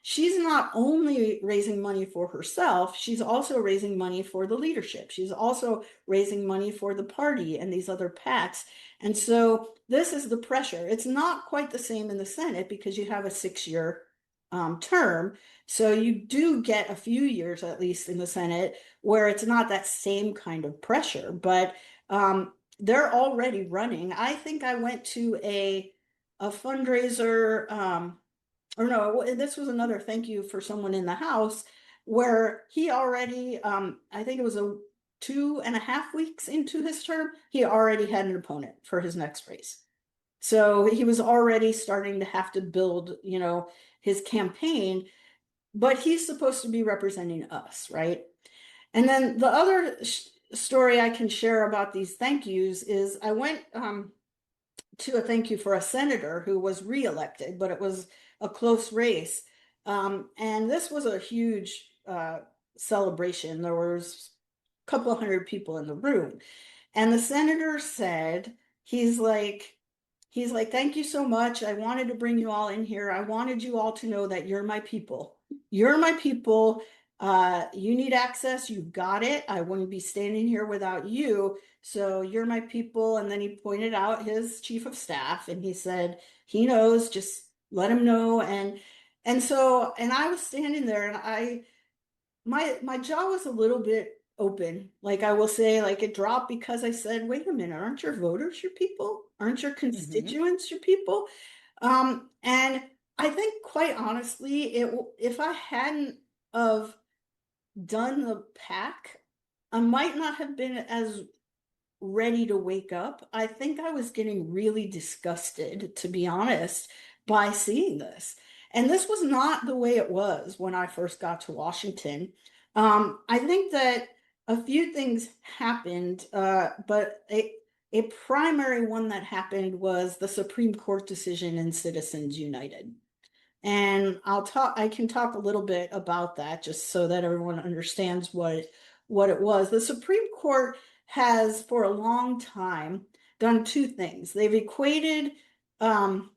she's not only raising money for herself, she's also raising money for the leadership. She's also raising money for the party and these other PACs. And so this is the pressure. It's not quite the same in the Senate because you have a 6-year term. So you do get a few years, at least in the Senate, where it's not that same kind of pressure. But they're already running. I think I went to a fundraiser, or no, this was another thank you for someone in the House where he already, I think it was 2.5 weeks into his term, he already had an opponent for his next race. So he was already starting to have to build, his campaign, but he's supposed to be representing us, right? And then the other story I can share about these thank yous is I went to a thank you for a senator who was reelected, but it was a close race. And this was a huge celebration. There was a couple of hundred people in the room. And the senator said, he's like, thank you so much. I wanted to bring you all in here. I wanted you all to know that you're my people. You're my people. You need access. You've got it. I wouldn't be standing here without you. So you're my people. And then he pointed out his chief of staff and he said, he knows, just let him know. And I was standing there and my jaw was a little bit open. Like I will say, like it dropped because I said, wait a minute, aren't your voters your people? Aren't your Hmm. constituents your people? And I think quite honestly, if I hadn't of done the pack, I might not have been as ready to wake up. I think I was getting really disgusted, to be honest, by seeing this. And this was not the way it was when I first got to Washington. I think that a few things happened, but a primary one that happened was the Supreme Court decision in Citizens United. And I can talk a little bit about that just so that everyone understands what it was. The Supreme Court has for a long time done two things. They've equated um,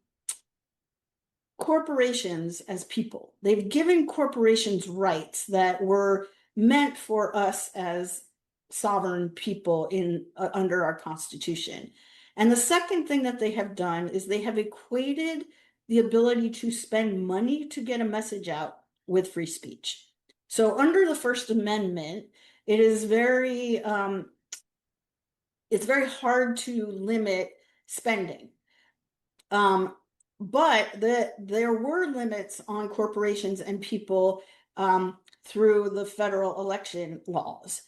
corporations as people. They've given corporations rights that were meant for us as sovereign people in under our Constitution. And the second thing that they have done is they have equated the ability to spend money to get a message out with free speech. So under the First Amendment, it is it's very hard to limit spending. Um, but there were limits on corporations and people through the federal election laws.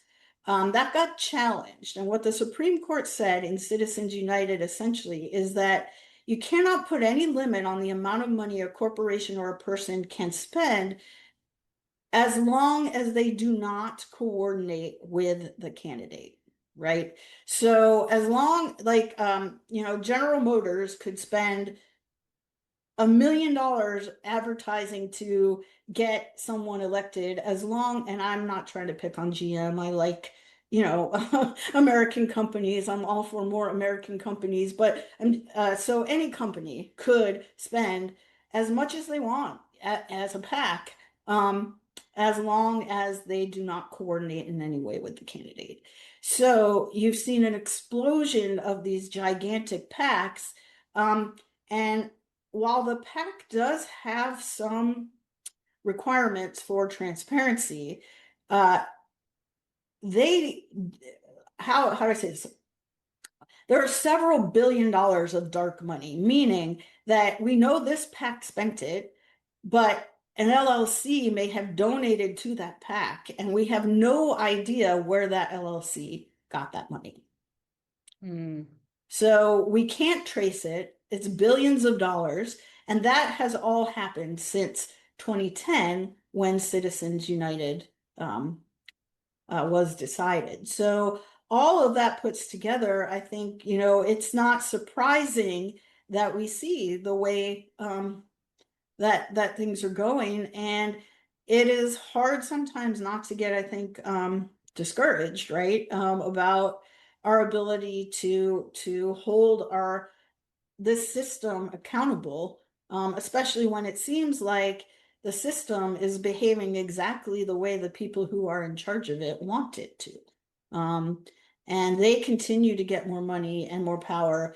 That got challenged. And what the Supreme Court said in Citizens United essentially is that you cannot put any limit on the amount of money a corporation or a person can spend as long as they do not coordinate with the candidate, right? So as long like General Motors could spend $1 million advertising to get someone elected as long, and I'm not trying to pick on GM. I like, American companies. I'm all for more American companies, but so any company could spend as much as they want as a pack, as long as they do not coordinate in any way with the candidate. So you've seen an explosion of these gigantic packs, and while the pack does have some requirements for transparency, uh, they how do I say this? There are several billion dollars of dark money, meaning that we know this pack spent it, but an LLC may have donated to that pack, and we have no idea where that LLC got that money. Mm. So we can't trace it. It's billions of dollars. And that has all happened since 2010 when Citizens United was decided. So all of that puts together, I think, it's not surprising that we see the way that things are going. And it is hard sometimes not to get, I think, discouraged, right? About our ability to hold our this system accountable, especially when it seems like the system is behaving exactly the way the people who are in charge of it want it to. Um, and they continue to get more money and more power.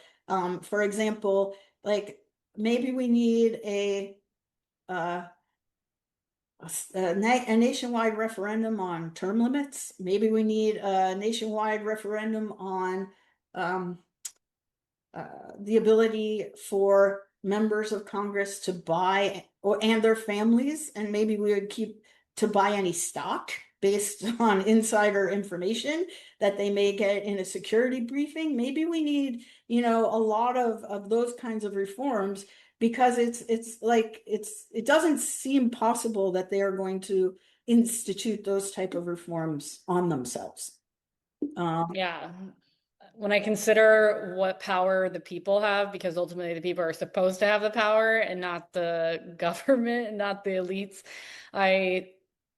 For example, like maybe we need uh, a nationwide referendum on term limits. Maybe we need a nationwide referendum on um, the ability for members of Congress to buy and their families, and maybe we would keep to buy any stock based on insider information that they may get in a security briefing. Maybe we need, a lot of those kinds of reforms because it doesn't seem possible that they are going to institute those type of reforms on themselves. Um, Yeah. When I consider what power the people have, because ultimately the people are supposed to have the power and not the government and not the elites, I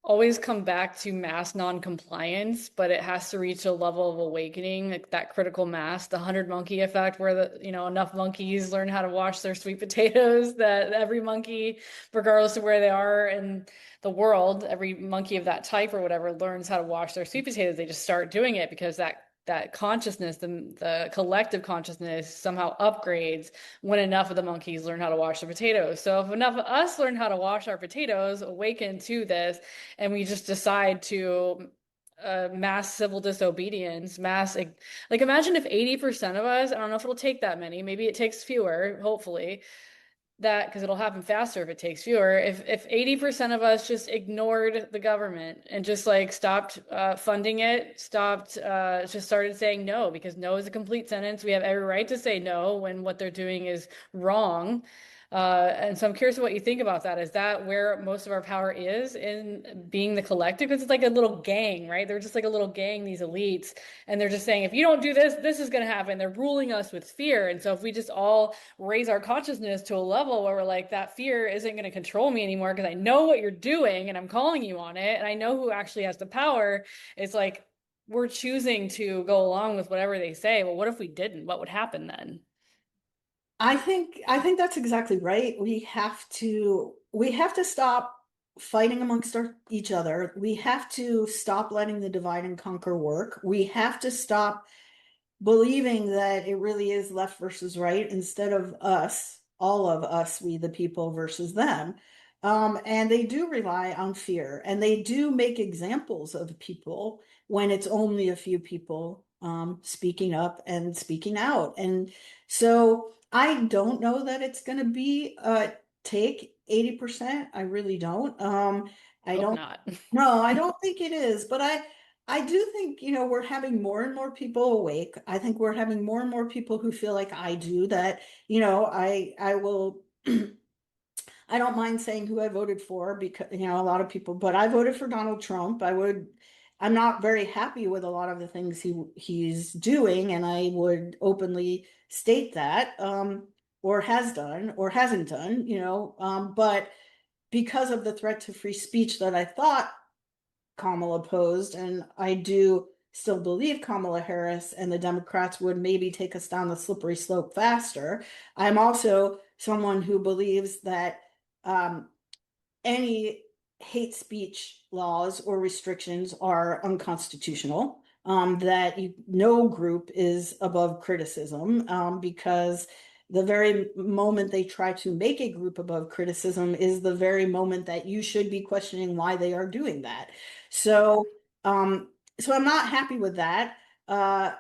always come back to mass non-compliance, but it has to reach a level of awakening, like that critical mass, the 100 monkey effect, where enough monkeys learn how to wash their sweet potatoes that every monkey, regardless of where they are in the world, every monkey of that type or whatever learns how to wash their sweet potatoes. They just start doing it because that consciousness, the collective consciousness somehow upgrades when enough of the monkeys learn how to wash their potatoes. So if enough of us learn how to wash our potatoes, awaken to this, and we just decide to mass civil disobedience, like imagine if 80% of us, I don't know if it'll take that many, maybe it takes fewer, hopefully, that because it'll happen faster if it takes fewer. If 80% of us just ignored the government and just like stopped funding it, stopped just started saying no, because no is a complete sentence. We have every right to say no when what they're doing is wrong. And so I'm curious what you think about that. Is that where most of our power is in being the collective? Because it's like a little gang, right? They're just like a little gang, these elites, and they're just saying, if you don't do this, this is going to happen. They're ruling us with fear. And so if we just all raise our consciousness to a level where we're like, that fear isn't going to control me anymore because I know what you're doing and I'm calling you on it, and I know who actually has the power. It's like we're choosing to go along with whatever they say. Well, what if we didn't? What would happen then? I think that's exactly right. We have to stop fighting amongst each other. We have to stop letting the divide and conquer work. We have to stop believing that it really is left versus right instead of us, all of us, we the people versus them. And they do rely on fear, and they do make examples of people when it's only a few people speaking up and speaking out. And so I don't know that it's going to be take 80%. I really don't. I Hope don't. not. No, I don't think it is, but I do think, we're having more and more people awake. I think we're having more and more people who feel like I do that, I will I don't mind saying who I voted for because, a lot of people, but I voted for Donald Trump. I'm not very happy with a lot of the things he's doing, and I would openly state that, or has done or hasn't done, but because of the threat to free speech that I thought Kamala posed, and I do still believe Kamala Harris and the Democrats would maybe take us down the slippery slope faster. I'm also someone who believes that um, any hate speech laws or restrictions are unconstitutional, that no group is above criticism, because the very moment they try to make a group above criticism is the very moment that you should be questioning why they are doing that. So, so I'm not happy with that, and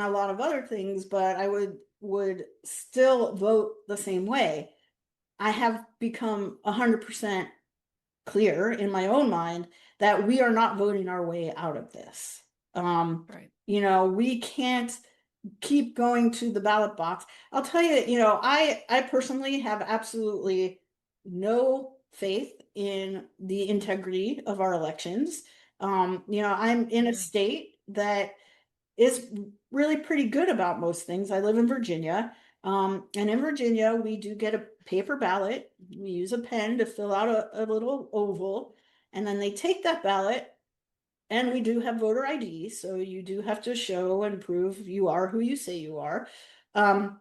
a lot of other things, but I would still vote the same way. I have become 100% clear in my own mind that we are not voting our way out of this. Right. We can't keep going to the ballot box. I'll tell you, I personally have absolutely no faith in the integrity of our elections. I'm in a Yeah. state that is really pretty good about most things. I live in Virginia. And in Virginia, we do get a paper ballot. We use a pen to fill out a little oval, and then they take that ballot, and we do have voter ID. So you do have to show and prove you are who you say you are. Um,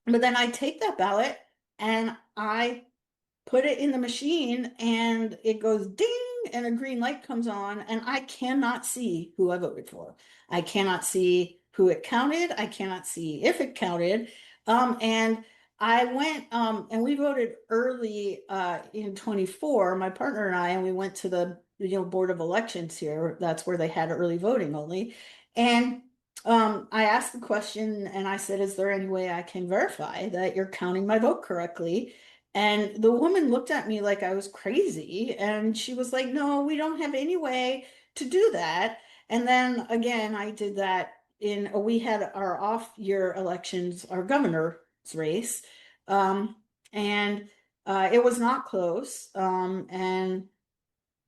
but then I take that ballot and I put it in the machine, and it goes ding, and a green light comes on, and I cannot see who I voted for. I cannot see who it counted. I cannot see if it counted. And I went, and we voted early in 24, my partner and I, and we went to the Board of Elections here. That's where they had early voting only. And I asked the question, and I said, is there any way I can verify that you're counting my vote correctly? And the woman looked at me like I was crazy. And she was like, no, we don't have any way to do that. And then again, I did that we had our off year elections, our governor's race. Um, and it was not close. And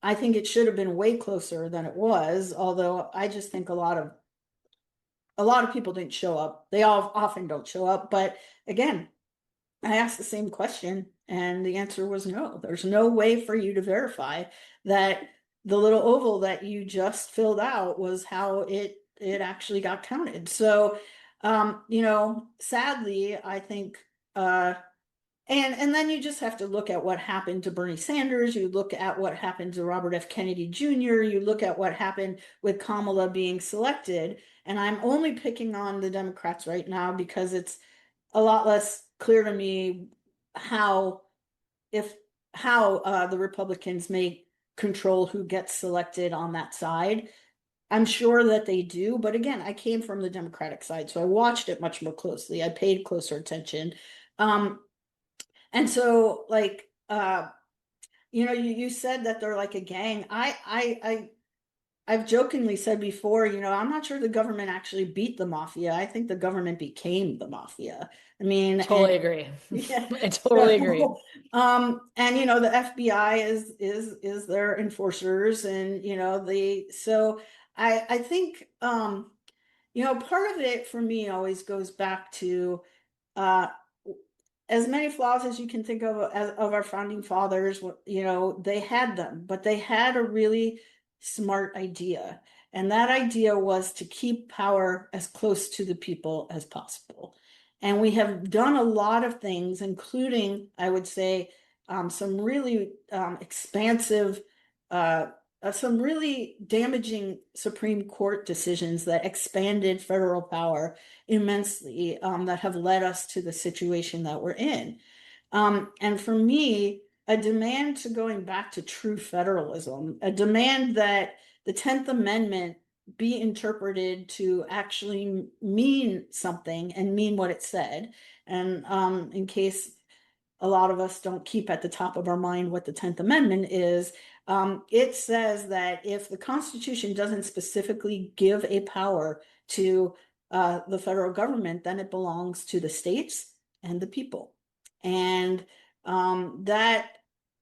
I think it should have been way closer than it was. Although I just think a lot of people didn't show up. They all often don't show up. But again, I asked the same question, and the answer was no. There's no way for you to verify that the little oval that you just filled out was how it actually got counted. So, sadly, I think, and then you just have to look at what happened to Bernie Sanders. You look at what happened to Robert F. Kennedy Jr. You look at what happened with Kamala being selected. And I'm only picking on the Democrats right now because it's a lot less clear to me how if how the Republicans may control who gets selected on that side. I'm sure that they do, but again, I came from the Democratic side, so I watched it much more closely. I paid closer attention. Um, and so like you said that they're like a gang. I've jokingly said before, I'm not sure the government actually beat the mafia. I think the government became the mafia. I mean, and Totally agree. yeah. I totally agree. So, and the FBI is their enforcers, and so I think part of it for me always goes back to uh as many flaws as you can think of our founding fathers, they had them, but they had a really smart idea. And that idea was to keep power as close to the people as possible. And we have done a lot of things, including, I would say, some really expansive, uh, some really damaging Supreme Court decisions that expanded federal power immensely, that have led us to the situation that we're in. And for me, a demand to going back to true federalism, a demand that the 10th Amendment be interpreted to actually mean something and mean what it said. And in case a lot of us don't keep at the top of our mind what the 10th Amendment is. It says that if the Constitution doesn't specifically give a power to the federal government, then it belongs to the states and the people. And that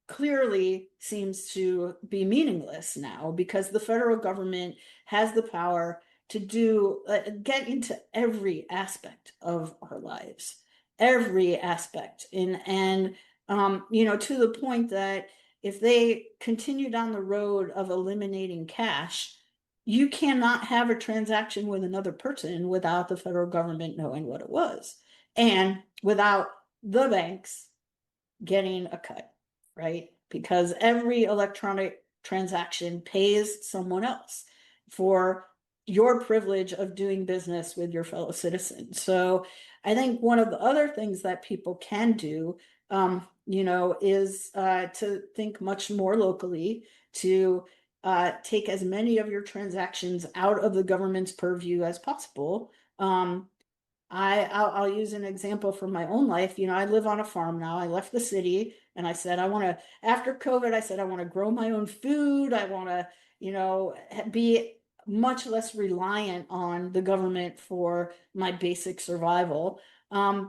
clearly seems to be meaningless now because the federal government has the power to get into every aspect of our lives, every aspect. And to the point that if they continue down the road of eliminating cash, you cannot have a transaction with another person without the federal government knowing what it was and without the banks getting a cut, right? Because every electronic transaction pays someone else for your privilege of doing business with your fellow citizens. So I think one of the other things that people can do, is to think much more locally, to take as many of your transactions out of the government's purview as possible. I'll use an example from my own life. I live on a farm now. I left the city and I said, after COVID, I said, I want to grow my own food. I want to, be much less reliant on the government for my basic survival. And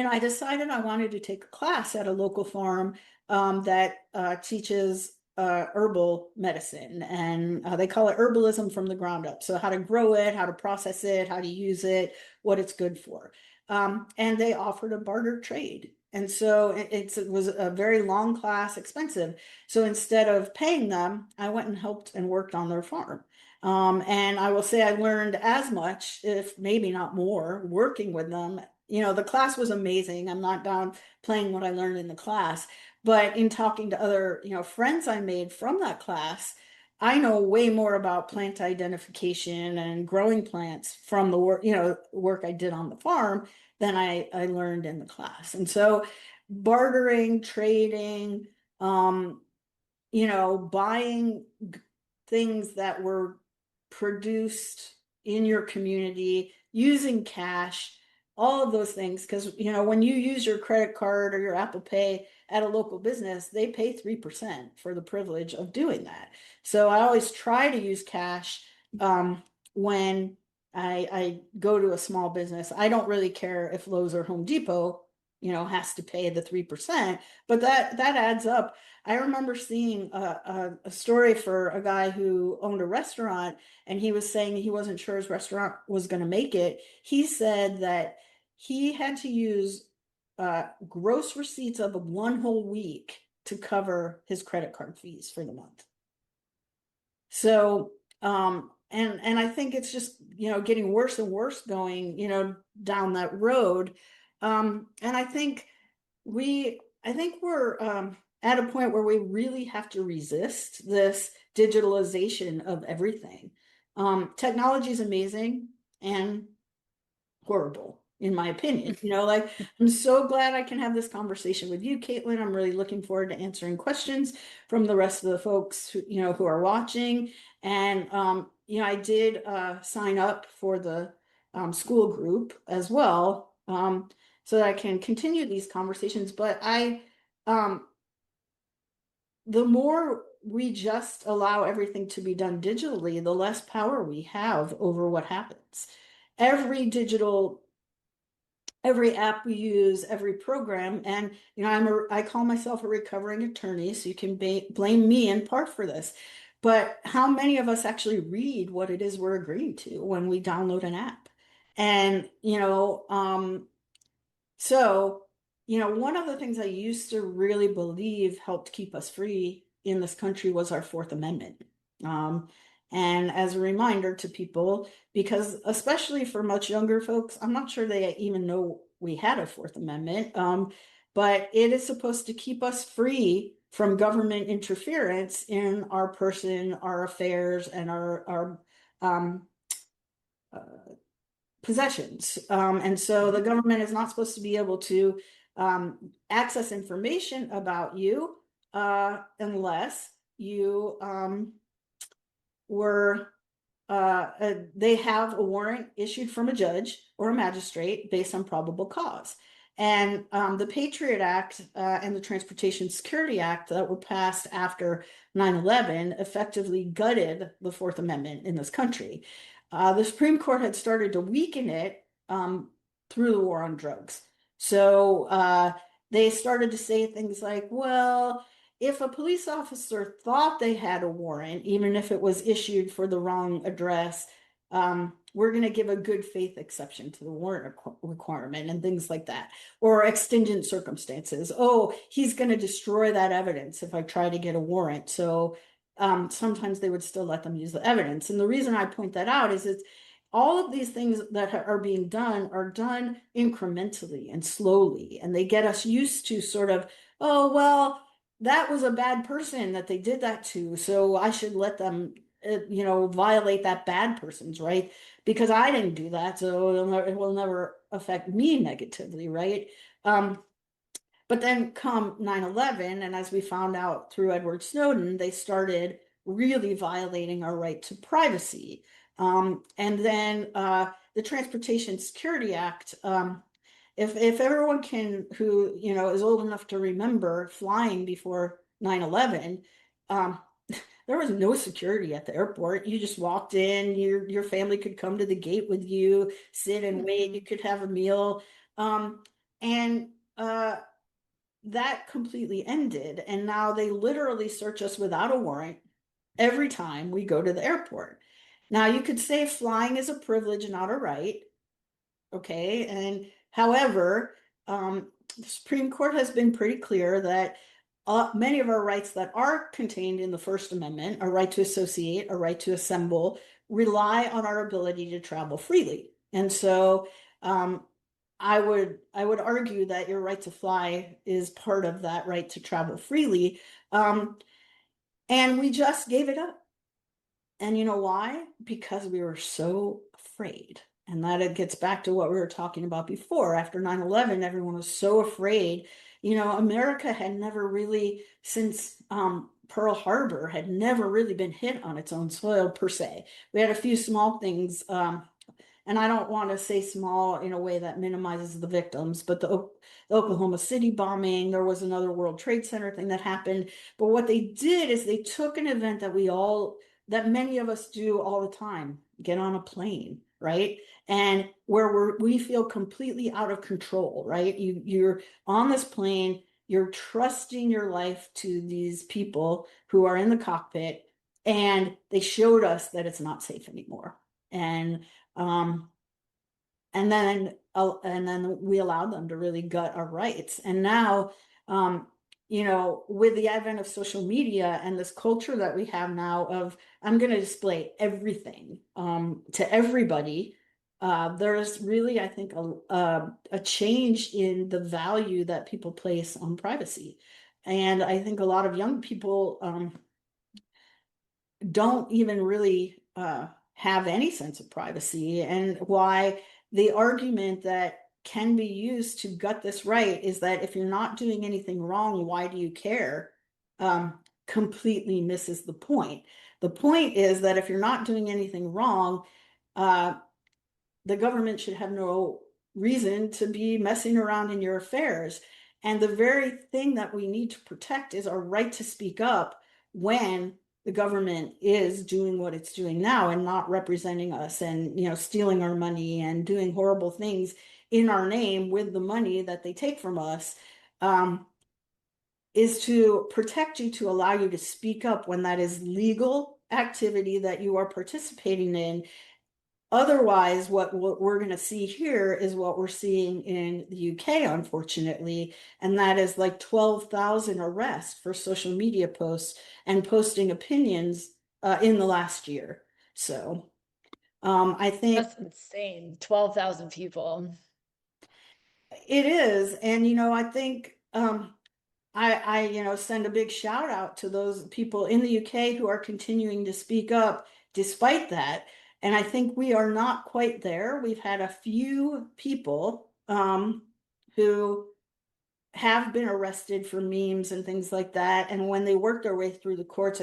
I decided I wanted to take a class at a local farm that teaches herbal medicine, and they call it herbalism from the ground up. So how to grow it, how to process it, how to use it, what it's good for. And they offered a barter trade. And so it was a very long class, expensive. So instead of paying them, I went and helped and worked on their farm. And I will say I learned as much, if maybe not more, working with them. The class was amazing. I'm not downplaying what I learned in the class, but in talking to other, friends I made from that class, I know way more about plant identification and growing plants from the work I did on the farm than I learned in the class. And so bartering, trading, um, buying things that were produced in your community, using cash, all of those things. Because, when you use your credit card or your Apple Pay at a local business, they pay 3% for the privilege of doing that. So I always try to use cash when I go to a small business. I don't really care if Lowe's or Home Depot, has to pay the 3%, but that adds up. I remember seeing a story for a guy who owned a restaurant, and he was saying he wasn't sure his restaurant was going to make it. He said that he had to use gross receipts of one whole week to cover his credit card fees for the month. So, and I think it's just, getting worse and worse going, down that road. And I think we're at a point where we really have to resist this digitalization of everything. Technology is amazing and horrible, in my opinion. Like, I'm so glad I can have this conversation with you, Caitlin. I'm really looking forward to answering questions from the rest of the folks who are watching. And I did sign up for the school group as well, so that I can continue these conversations. But the more we just allow everything to be done digitally, the less power we have over what happens. Every digital every app we use, every program. And, I call myself a recovering attorney, so you can blame me in part for this. But how many of us actually read what it is we're agreeing to when we download an app? And, so, one of the things I used to really believe helped keep us free in this country was our Fourth Amendment. Um, and as a reminder to people, because especially for much younger folks, I'm not sure they even know we had a Fourth Amendment, but it is supposed to keep us free from government interference in our person, our affairs, and our um, uh, possessions. And so the government is not supposed to be able to access information about you unless you were they have a warrant issued from a judge or a magistrate based on probable cause. And the Patriot Act and the Transportation Security Act that were passed after 9/11 effectively gutted the Fourth Amendment in this country. The Supreme Court had started to weaken it through the war on drugs. So they started to say things like, well, if a police officer thought they had a warrant, even if it was issued for the wrong address, we're going to give a good faith exception to the warrant requirement and things like that. Or extingent circumstances. Oh, he's going to destroy that evidence if I try to get a warrant. So sometimes they would still let them use the evidence. And the reason I point that out is it's all of these things that are being done are done incrementally and slowly, and they get us used to sort of, oh, well, that was a bad person that they did that to, so I should let them, violate that bad person's right because I didn't do that, so it will never affect me negatively, right? But then come 9/11, and as we found out through Edward Snowden, they started really violating our right to privacy. And then the Transportation Security Act, if everyone who is old enough to remember flying before 9/11, there was no security at the airport. You just walked in, your family could come to the gate with you, sit and wait, you could have a meal. And that completely ended. And now they literally search us without a warrant every time we go to the airport. Now, you could say flying is a privilege and not a right. Okay. And however, the Supreme Court has been pretty clear that many of our rights that are contained in the First Amendment, our right to associate, our right to assemble, rely on our ability to travel freely. And so I would argue that your right to fly is part of that right to travel freely. And we just gave it up. And you know why? Because we were so afraid. And that it gets back to what we were talking about before. After 9/11, everyone was so afraid. America had never really, since Pearl Harbor, had never really been hit on its own soil per se. We had a few small things, and I don't want to say small in a way that minimizes the victims, but the Oklahoma City bombing, there was another World Trade Center thing that happened. But what they did is they took an event that many of us do all the time, get on a plane, right? And where we feel completely out of control, right? You're on this plane, you're trusting your life to these people who are in the cockpit, and they showed us that it's not safe anymore. And um, and then we allowed them to really gut our rights. And now with the advent of social media and this culture that we have now of I'm going to display everything to everybody, there's really, I think, a change in the value that people place on privacy. And I think a lot of young people don't even really have any sense of privacy. And why the argument that can be used to gut this right is that if you're not doing anything wrong, why do you care? Completely misses the point. The point is that if you're not doing anything wrong, uh, the government should have no reason to be messing around in your affairs. And the very thing that we need to protect is our right to speak up when the government is doing what it's doing now and not representing us and stealing our money and doing horrible things in our name with the money that they take from us. Is to protect you, to allow you to speak up when that is legal activity that you are participating in. Otherwise, what we're going to see here is what we're seeing in the UK, unfortunately, and that is like 12,000 arrests for social media posts and posting opinions in the last year. So I think That's insane. 12,000 people. it is, and I think I send a big shout out to those people in the UK who are continuing to speak up despite that. And I think we are not quite there. We've had a few people who have been arrested for memes and things like that. And when they work their way through the courts,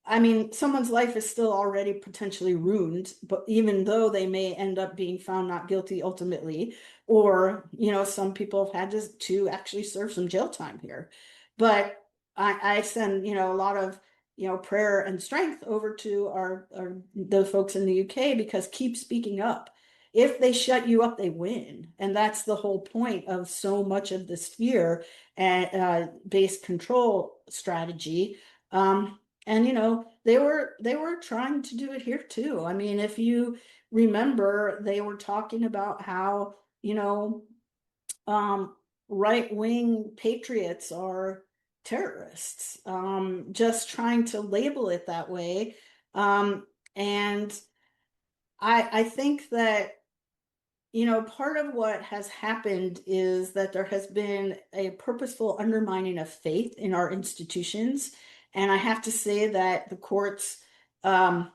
I mean, someone's life is still already potentially ruined, but even though they may end up being found not guilty ultimately, or, some people have had to actually serve some jail time here. But I send, a lot of, prayer and strength over to the folks in the UK because keep speaking up. If they shut you up, they win. And that's the whole point of so much of this fear and based control strategy. And they were trying to do it here too. I mean, if you remember, they were talking about how, um, right-wing patriots are terrorists, just trying to label it that way. And I think that part of what has happened is that there has been a purposeful undermining of faith in our institutions. And I have to say that the courts, um,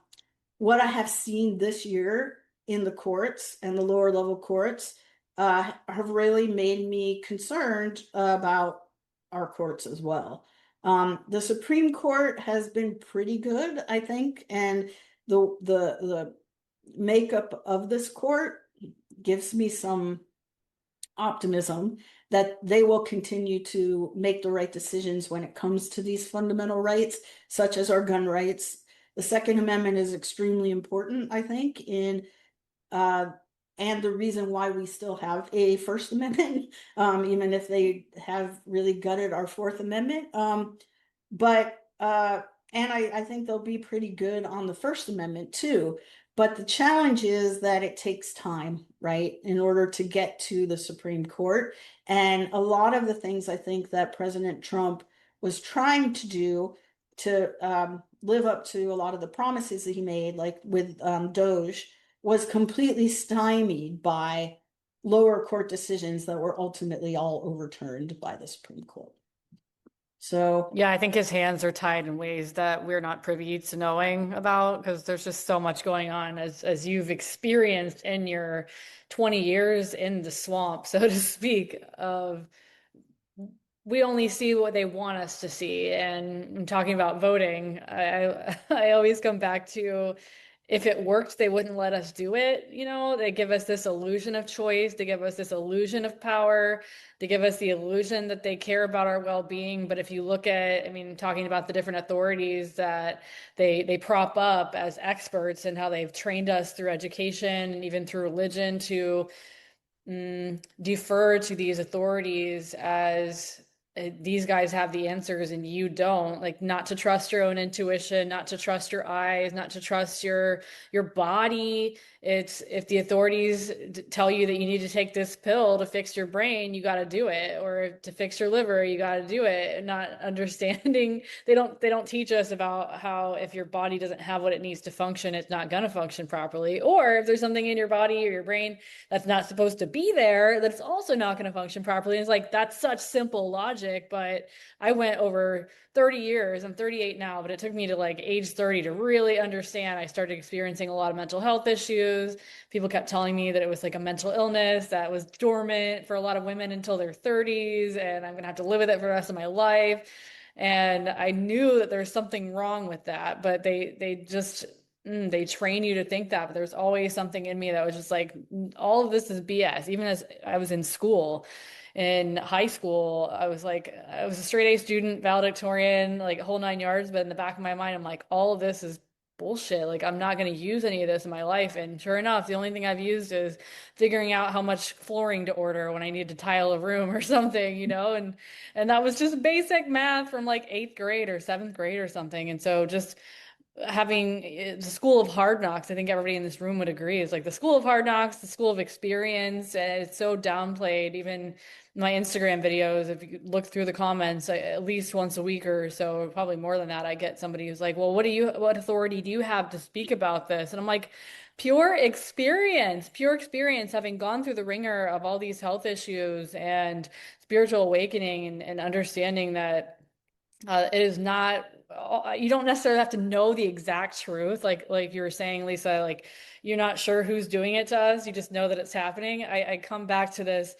what I have seen this year in the courts and the lower level courts, have really made me concerned about our courts as well. The Supreme Court has been pretty good, I think, and the makeup of this court gives me some optimism that they will continue to make the right decisions when it comes to these fundamental rights, such as our gun rights. The Second Amendment is extremely important, I think, uh, and the reason why we still have a First Amendment, even if they have really gutted our Fourth Amendment. But and I think they'll be pretty good on the First Amendment too. But the challenge is that it takes time, right, in order to get to the Supreme Court. And a lot of the things I think that President Trump was trying to do to live up to a lot of the promises that he made, like with Doge, was completely stymied by lower court decisions that were ultimately all overturned by the Supreme Court. So Yeah, I think his hands are tied in ways that we're not privy to knowing about because there's just so much going on as you've experienced in your 20 years in the swamp, so to speak, of we only see what they want us to see. And talking about voting, I always come back to if it worked, they wouldn't let us do it. They give us this illusion of choice, they give us this illusion of power, they give us the illusion that they care about our well-being. But if you look at, I mean, talking about the different authorities that they prop up as experts and how they've trained us through education and even through religion to defer to these authorities as these guys have the answers and you don't, like not to trust your own intuition, not to trust your eyes, not to trust your body. It's if the authorities tell you that you need to take this pill to fix your brain, you got to do it, or to fix your liver, you got to do it. Not understanding, they don't teach us about how if your body doesn't have what it needs to function, it's not going to function properly, or if there's something in your body or your brain that's not supposed to be there, that's also not going to function properly. And it's like, that's such simple logic, but I went over 30 years. I'm 38 now, but it took me to like age 30 to really understand. I started experiencing a lot of mental health issues. People kept telling me that it was like a mental illness that was dormant for a lot of women until their 30s, and I'm going to have to live with it for the rest of my life. And I knew that there's something wrong with that, but they just they train you to think that, but there's always something in me that was just like, all of this is BS. Even as I was in school, in high school, I was like, I was a straight A student, valedictorian, like whole nine yards. But in the back of my mind, I'm like, all of this is bullshit. Like, I'm not going to use any of this in my life. And sure enough, the only thing I've used is figuring out how much flooring to order when I need to tile a room or something, and that was just basic math from like eighth grade or seventh grade or something. And so just having the school of hard knocks, I think everybody in this room would agree, is like the school of hard knocks, the school of experience. And it's so downplayed. Even my Instagram videos, if you look through the comments, at least once a week or so, probably more than that, I get somebody who's like, well, what authority do you have to speak about this? And I'm like, pure experience, having gone through the ringer of all these health issues and spiritual awakening, and understanding that it is not, you don't necessarily have to know the exact truth. Like you were saying, Lisa, like you're not sure who's doing it to us. You just know that it's happening. I come back to this.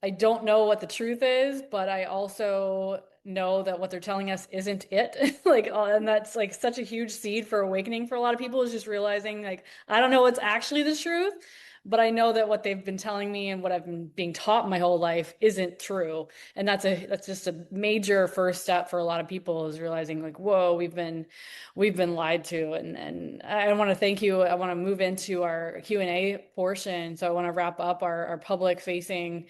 I don't know what the truth is, but I also know that what they're telling us isn't it. Like, and that's like such a huge seed for awakening for a lot of people, is just realizing like, I don't know what's actually the truth, but I know that what they've been telling me and what I've been being taught my whole life isn't true. And that's just a major first step for a lot of people, is realizing like, whoa, we've been lied to. And I want to thank you. I want to move into our Q&A portion. So I want to wrap up our public facing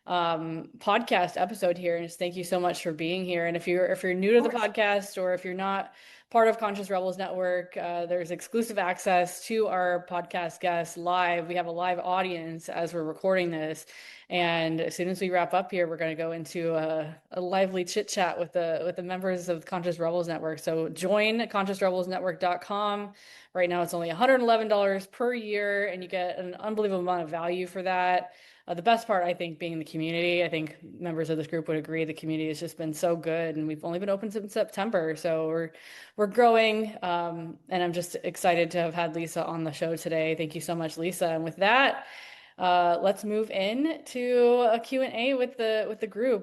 podcast episode here, and just thank you so much for being here. And if you're new to the podcast, or if you're not part of Conscious Rebels Network, there's exclusive access to our podcast guests live. We have a live audience as we're recording this, and as soon as we wrap up here, we're going to go into a lively chit chat with the members of Conscious Rebels Network. So join consciousrebelsnetwork.com. Right now it's only $111 per year, and you get an unbelievable amount of value for that. The best part, I think, being the community. I think members of this group would agree the community has just been so good, and we've only been open since September, so we're growing. And I'm just excited to have had Lisa on the show today. Thank you so much, Lisa. And with that, let's move in to a Q&A with the group.